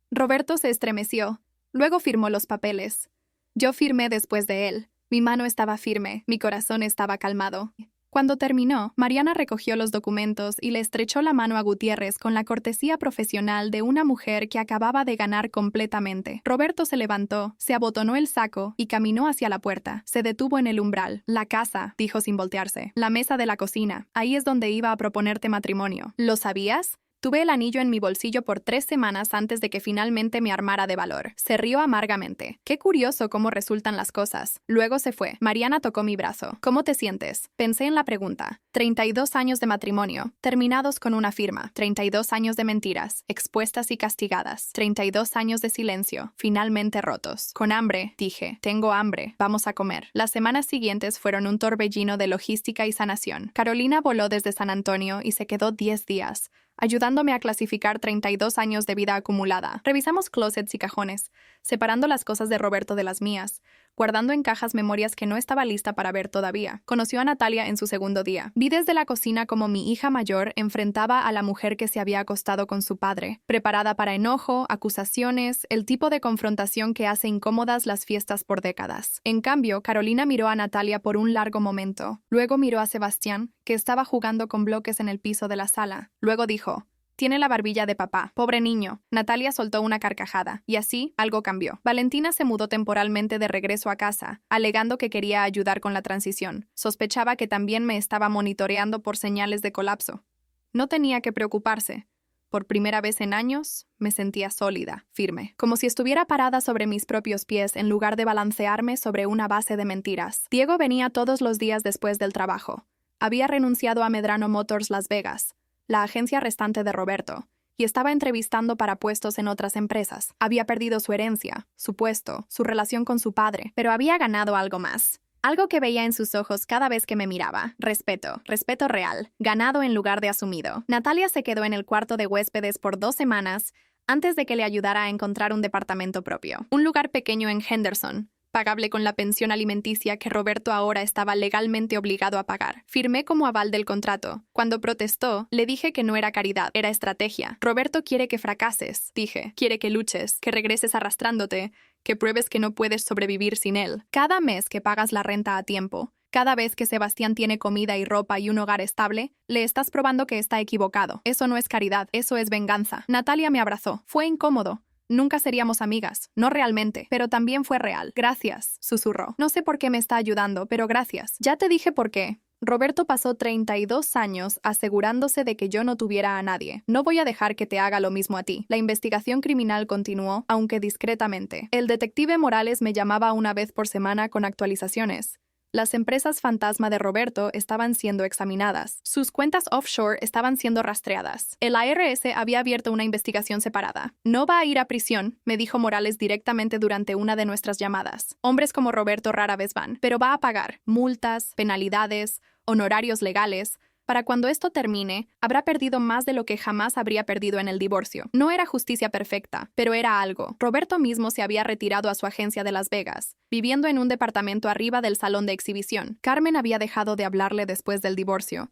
Roberto se estremeció. Luego firmó los papeles. Yo firmé después de él. Mi mano estaba firme, mi corazón estaba calmado. Cuando terminó, Mariana recogió los documentos y le estrechó la mano a Gutiérrez con la cortesía profesional de una mujer que acababa de ganar completamente. Roberto se levantó, se abotonó el saco y caminó hacia la puerta. Se detuvo en el umbral. La casa, dijo sin voltearse. La mesa de la cocina. Ahí es donde iba a proponerte matrimonio. ¿Lo sabías? Tuve el anillo en mi bolsillo por 3 semanas antes de que finalmente me armara de valor. Se rió amargamente. Qué curioso cómo resultan las cosas. Luego se fue. Mariana tocó mi brazo. ¿Cómo te sientes? Pensé en la pregunta. 32 años de matrimonio, terminados con una firma. 32 años de mentiras, expuestas y castigadas. 32 años de silencio, finalmente rotos. Con hambre, dije. Tengo hambre. Vamos a comer. Las semanas siguientes fueron un torbellino de logística y sanación. Carolina voló desde San Antonio y se quedó 10 días. Ayudándome a clasificar 32 años de vida acumulada. Revisamos closets y cajones, separando las cosas de Roberto de las mías, guardando en cajas memorias que no estaba lista para ver todavía. Conoció a Natalia en su segundo día. Vi desde la cocina como mi hija mayor enfrentaba a la mujer que se había acostado con su padre, preparada para enojo, acusaciones, el tipo de confrontación que hace incómodas las fiestas por décadas. En cambio, Carolina miró a Natalia por un largo momento. Luego miró a Sebastián, que estaba jugando con bloques en el piso de la sala. Luego dijo: tiene la barbilla de papá. Pobre niño. Natalia soltó una carcajada, y así algo cambió. Valentina se mudó temporalmente de regreso a casa, alegando que quería ayudar con la transición. Sospechaba que también me estaba monitoreando por señales de colapso. No tenía que preocuparse. Por primera vez en años, me sentía sólida, firme, como si estuviera parada sobre mis propios pies en lugar de balancearme sobre una base de mentiras. Diego venía todos los días después del trabajo. Había renunciado a Medrano Motors Las Vegas, la agencia restante de Roberto, y estaba entrevistando para puestos en otras empresas. Había perdido su herencia, su puesto, su relación con su padre, pero había ganado algo más. Algo que veía en sus ojos cada vez que me miraba. Respeto, respeto real, ganado en lugar de asumido. Natalia se quedó en el cuarto de huéspedes por 2 semanas antes de que le ayudara a encontrar un departamento propio. Un lugar pequeño en Henderson, pagable con la pensión alimenticia que Roberto ahora estaba legalmente obligado a pagar. Firmé como aval del contrato. Cuando protestó, le dije que no era caridad, era estrategia. Roberto quiere que fracases, dije. Quiere que luches, que regreses arrastrándote, que pruebes que no puedes sobrevivir sin él. Cada mes que pagas la renta a tiempo, cada vez que Sebastián tiene comida y ropa y un hogar estable, le estás probando que está equivocado. Eso no es caridad, eso es venganza. Natalia me abrazó. Fue incómodo. Nunca seríamos amigas, no realmente, pero también fue real. Gracias, susurró. No sé por qué me está ayudando, pero gracias. Ya te dije por qué. Roberto pasó 32 años asegurándose de que yo no tuviera a nadie. No voy a dejar que te haga lo mismo a ti. La investigación criminal continuó, aunque discretamente. El detective Morales me llamaba una vez por semana con actualizaciones. Las empresas fantasma de Roberto estaban siendo examinadas. Sus cuentas offshore estaban siendo rastreadas. El IRS había abierto una investigación separada. No va a ir a prisión, me dijo Morales directamente durante una de nuestras llamadas. Hombres como Roberto rara vez van, pero va a pagar multas, penalidades, honorarios legales. Para cuando esto termine, habrá perdido más de lo que jamás habría perdido en el divorcio. No era justicia perfecta, pero era algo. Roberto mismo se había retirado a su agencia de Las Vegas, viviendo en un departamento arriba del salón de exhibición. Carmen había dejado de hablarle después del divorcio.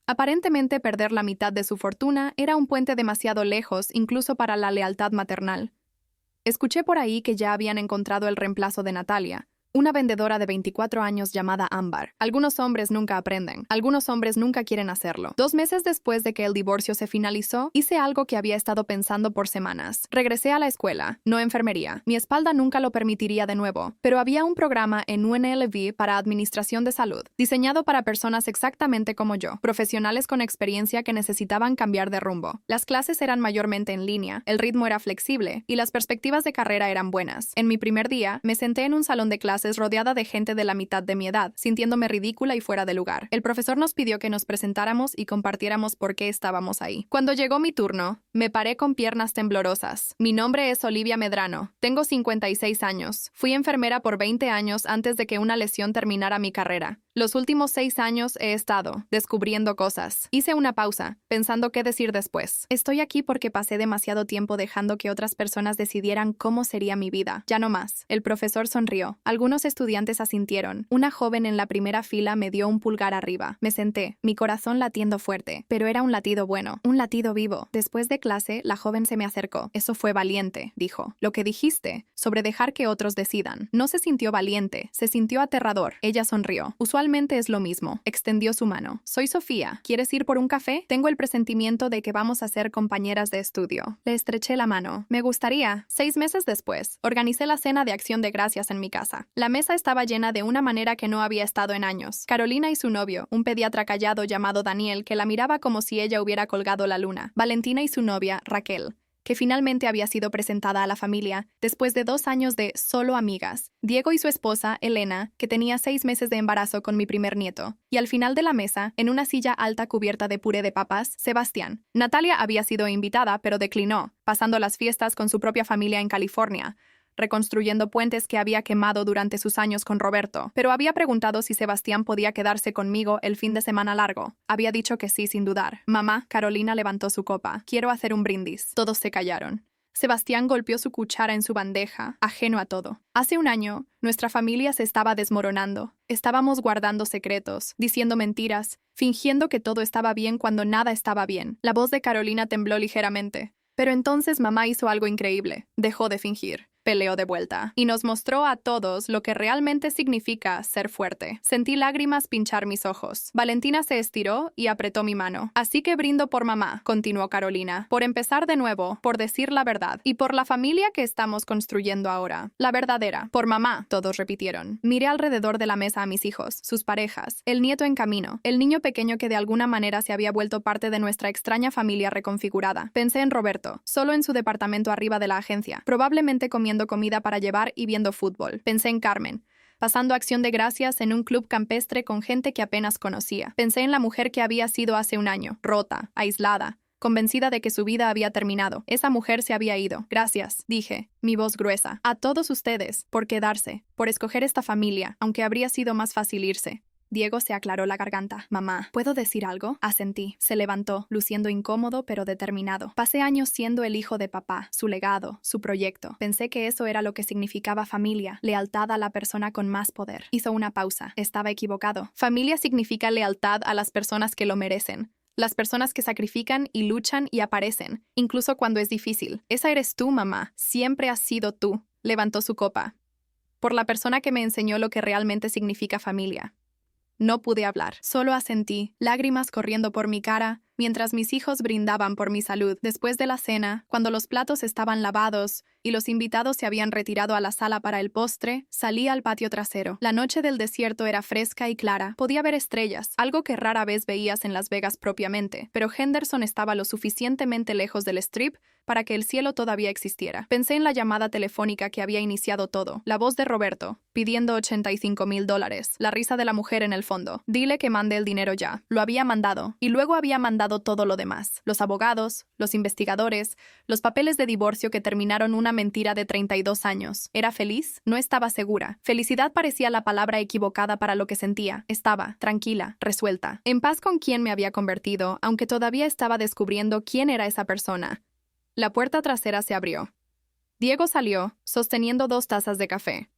Aparentemente perder la mitad de su fortuna era un puente demasiado lejos incluso para la lealtad maternal. Escuché por ahí que ya habían encontrado el reemplazo de Natalia. Una vendedora de 24 años llamada Ámbar. Algunos hombres nunca aprenden. Algunos hombres nunca quieren hacerlo. 2 meses después de que el divorcio se finalizó, hice algo que había estado pensando por semanas. Regresé a la escuela, no enfermería. Mi espalda nunca lo permitiría de nuevo, pero había un programa en UNLV para administración de salud, diseñado para personas exactamente como yo, profesionales con experiencia que necesitaban cambiar de rumbo. Las clases eran mayormente en línea, el ritmo era flexible y las perspectivas de carrera eran buenas. En mi primer día, me senté en un salón de clases rodeada de gente de la mitad de mi edad, sintiéndome ridícula y fuera de lugar. El profesor nos pidió que nos presentáramos y compartiéramos por qué estábamos ahí. Cuando llegó mi turno, me paré con piernas temblorosas. Mi nombre es Olivia Medrano. Tengo 56 años. Fui enfermera por 20 años antes de que una lesión terminara mi carrera. Los últimos 6 años he estado descubriendo cosas. Hice una pausa, pensando qué decir después. Estoy aquí porque pasé demasiado tiempo dejando que otras personas decidieran cómo sería mi vida. Ya no más. El profesor sonrió. Algunos estudiantes asintieron. Una joven en la primera fila me dio un pulgar arriba. Me senté, mi corazón latiendo fuerte, pero era un latido bueno, un latido vivo. Después de clase, la joven se me acercó. Eso fue valiente, dijo. Lo que dijiste, sobre dejar que otros decidan. No se sintió valiente, se sintió aterrador. Ella sonrió. Usualmente es lo mismo. Extendió su mano. Soy Sofía. ¿Quieres ir por un café? Tengo el presentimiento de que vamos a ser compañeras de estudio. Le estreché la mano. Me gustaría. 6 meses después, organicé la cena de acción de gracias en mi casa. La mesa estaba llena de una manera que no había estado en años. Carolina y su novio, un pediatra callado llamado Daniel, que la miraba como si ella hubiera colgado la luna. Valentina y su novia, Raquel, que finalmente había sido presentada a la familia después de 2 años de solo amigas. Diego y su esposa, Elena, que tenía 6 meses de embarazo con mi primer nieto. Y al final de la mesa, en una silla alta cubierta de puré de papas, Sebastián. Natalia había sido invitada, pero declinó, pasando las fiestas con su propia familia en California, reconstruyendo puentes que había quemado durante sus años con Roberto. Pero había preguntado si Sebastián podía quedarse conmigo el fin de semana largo. Había dicho que sí sin dudar. Mamá, Carolina levantó su copa. Quiero hacer un brindis. Todos se callaron. Sebastián golpeó su cuchara en su bandeja, ajeno a todo. Hace un año, nuestra familia se estaba desmoronando. Estábamos guardando secretos, diciendo mentiras, fingiendo que todo estaba bien cuando nada estaba bien. La voz de Carolina tembló ligeramente. Pero entonces mamá hizo algo increíble. Dejó de fingir. Peleó de vuelta y nos mostró a todos lo que realmente significa ser fuerte. Sentí lágrimas pinchar mis ojos. Valentina se estiró y apretó mi mano. Así que brindo por mamá, continuó Carolina, por empezar de nuevo, por decir la verdad y por la familia que estamos construyendo ahora. La verdadera. Por mamá, todos repitieron. Miré alrededor de la mesa a mis hijos, sus parejas, el nieto en camino, el niño pequeño que de alguna manera se había vuelto parte de nuestra extraña familia reconfigurada. Pensé en Roberto, solo en su departamento arriba de la agencia, probablemente comiendo comida para llevar y viendo fútbol. Pensé en Carmen, pasando acción de gracias en un club campestre con gente que apenas conocía. Pensé en la mujer que había sido hace un año, rota, aislada, convencida de que su vida había terminado. Esa mujer se había ido. Gracias, dije, mi voz gruesa. A todos ustedes, por quedarse, por escoger esta familia, aunque habría sido más fácil irse. Diego se aclaró la garganta. Mamá, ¿puedo decir algo? Asentí. Se levantó, luciendo incómodo pero determinado. Pasé años siendo el hijo de papá, su legado, su proyecto. Pensé que eso era lo que significaba familia, lealtad a la persona con más poder. Hizo una pausa. Estaba equivocado. Familia significa lealtad a las personas que lo merecen. Las personas que sacrifican y luchan y aparecen, incluso cuando es difícil. Esa eres tú, mamá. Siempre has sido tú. Levantó su copa. Por la persona que me enseñó lo que realmente significa familia. No pude hablar, solo asentí, lágrimas corriendo por mi cara, mientras mis hijos brindaban por mi salud. Después de la cena, cuando los platos estaban lavados y los invitados se habían retirado a la sala para el postre, salí al patio trasero. La noche del desierto era fresca y clara. Podía ver estrellas, algo que rara vez veías en Las Vegas propiamente, pero Henderson estaba lo suficientemente lejos del Strip para que el cielo todavía existiera. Pensé en la llamada telefónica que había iniciado todo, la voz de Roberto, pidiendo $85,000, la risa de la mujer en el fondo. Dile que mande el dinero ya. Lo había mandado, y luego había mandado todo lo demás. Los abogados, los investigadores, los papeles de divorcio que terminaron una mentira de 32 años. ¿Era feliz? No estaba segura. Felicidad parecía la palabra equivocada para lo que sentía. Estaba, tranquila, resuelta. En paz con quien me había convertido, aunque todavía estaba descubriendo quién era esa persona. La puerta trasera se abrió. Diego salió, sosteniendo 2 tazas de café.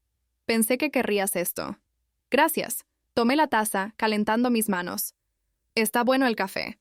Pensé que querrías esto. Gracias. Tomé la taza, calentando mis manos. Está bueno el café.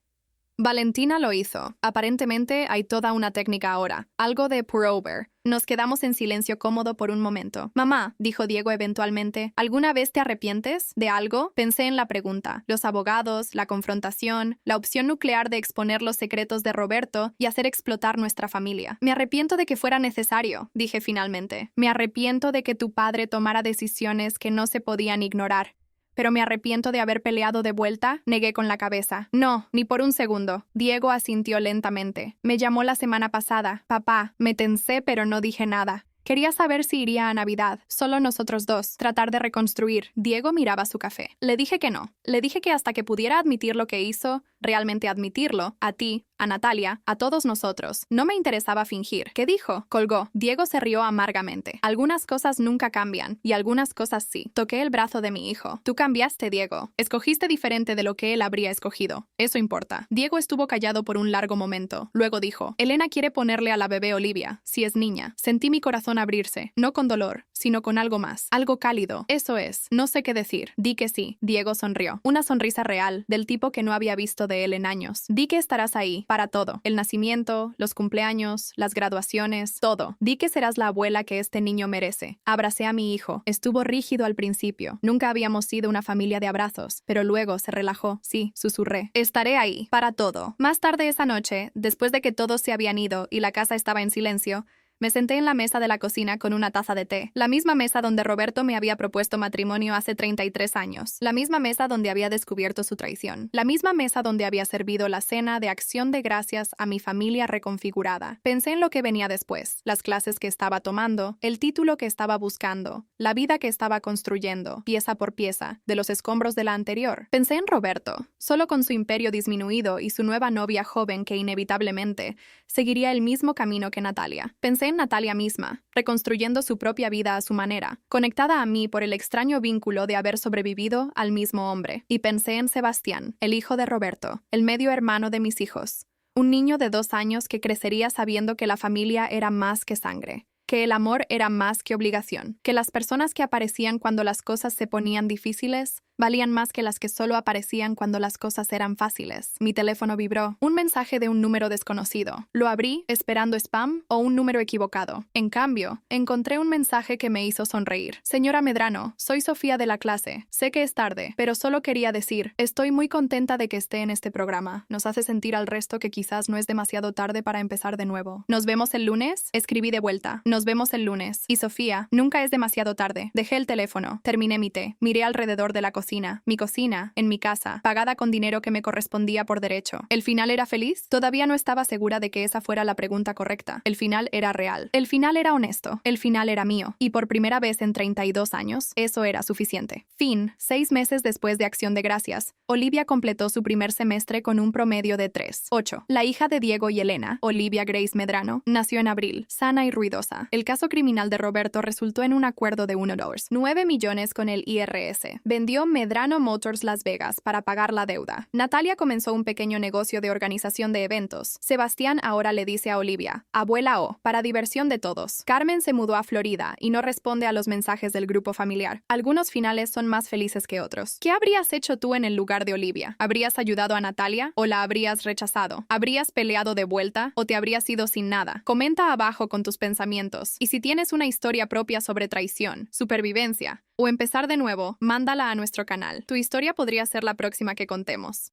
Valentina lo hizo. Aparentemente hay toda una técnica ahora. Algo de pour-over. Nos quedamos en silencio cómodo por un momento. Mamá, dijo Diego eventualmente, ¿alguna vez te arrepientes de algo? Pensé en la pregunta. Los abogados, la confrontación, la opción nuclear de exponer los secretos de Roberto y hacer explotar nuestra familia. Me arrepiento de que fuera necesario, dije finalmente. Me arrepiento de que tu padre tomara decisiones que no se podían ignorar. Pero me arrepiento de haber peleado de vuelta, negué con la cabeza. No, ni por un segundo. Diego asintió lentamente. Me llamó la semana pasada. Papá, me tensé pero no dije nada. Quería saber si iría a Navidad, solo nosotros dos, tratar de reconstruir. Diego miraba su café. Le dije que no. Le dije que hasta que pudiera admitir lo que hizo, realmente admitirlo, a ti, a Natalia, a todos nosotros. No me interesaba fingir. ¿Qué dijo? Colgó. Diego se rió amargamente. Algunas cosas nunca cambian, y algunas cosas sí. Toqué el brazo de mi hijo. Tú cambiaste, Diego. Escogiste diferente de lo que él habría escogido. Eso importa. Diego estuvo callado por un largo momento. Luego dijo, Elena quiere ponerle a la bebé Olivia, si es niña. Sentí mi corazón abrirse, no con dolor, sino con algo más. Algo cálido. Eso es. No sé qué decir. Di que sí. Diego sonrió. Una sonrisa real, del tipo que no había visto de él en años. Di que estarás ahí, para todo. El nacimiento, los cumpleaños, las graduaciones, todo. Di que serás la abuela que este niño merece. Abracé a mi hijo. Estuvo rígido al principio. Nunca habíamos sido una familia de abrazos, pero luego se relajó. Sí, susurré. Estaré ahí, para todo. Más tarde esa noche, después de que todos se habían ido y la casa estaba en silencio, me senté en la mesa de la cocina con una taza de té, la misma mesa donde Roberto me había propuesto matrimonio hace 33 años, la misma mesa donde había descubierto su traición, la misma mesa donde había servido la cena de acción de gracias a mi familia reconfigurada. Pensé en lo que venía después, las clases que estaba tomando, el título que estaba buscando, la vida que estaba construyendo, pieza por pieza, de los escombros de la anterior. Pensé en Roberto, solo con su imperio disminuido y su nueva novia joven que inevitablemente seguiría el mismo camino que Natalia. Pensé en Natalia misma, reconstruyendo su propia vida a su manera, conectada a mí por el extraño vínculo de haber sobrevivido al mismo hombre. Y pensé en Sebastián, el hijo de Roberto, el medio hermano de mis hijos, un niño de 2 años que crecería sabiendo que la familia era más que sangre, que el amor era más que obligación, que las personas que aparecían cuando las cosas se ponían difíciles valían más que las que solo aparecían cuando las cosas eran fáciles. Mi teléfono vibró. Un mensaje de un número desconocido. Lo abrí, esperando spam o un número equivocado. En cambio, encontré un mensaje que me hizo sonreír. Señora Medrano, soy Sofía de la clase. Sé que es tarde, pero solo quería decir, estoy muy contenta de que esté en este programa. Nos hace sentir al resto que quizás no es demasiado tarde para empezar de nuevo. ¿Nos vemos el lunes? Escribí de vuelta. Nos vemos el lunes. Y Sofía, nunca es demasiado tarde. Dejé el teléfono. Terminé mi té. Miré alrededor de la cocina. mi cocina, en mi casa, pagada con dinero que me correspondía por derecho. ¿El final era feliz? Todavía no estaba segura de que esa fuera la pregunta correcta. El final era real. El final era honesto. El final era mío. Y por primera vez en 32 años, eso era suficiente. Fin. 6 meses después de Acción de Gracias, Olivia completó su primer semestre con un promedio de 3.8. La hija de Diego y Elena, Olivia Grace Medrano, nació en abril, sana y ruidosa. El caso criminal de Roberto resultó en un acuerdo de $9 millones con el IRS. Vendió Medrano Motors Las Vegas para pagar la deuda. Natalia comenzó un pequeño negocio de organización de eventos. Sebastián ahora le dice a Olivia, abuela O, para diversión de todos. Carmen se mudó a Florida y no responde a los mensajes del grupo familiar. Algunos finales son más felices que otros. ¿Qué habrías hecho tú en el lugar de Olivia? ¿Habrías ayudado a Natalia o la habrías rechazado? ¿Habrías peleado de vuelta o te habrías ido sin nada? Comenta abajo con tus pensamientos. Y si tienes una historia propia sobre traición, supervivencia o empezar de nuevo, mándala a nuestro canal. Tu historia podría ser la próxima que contemos.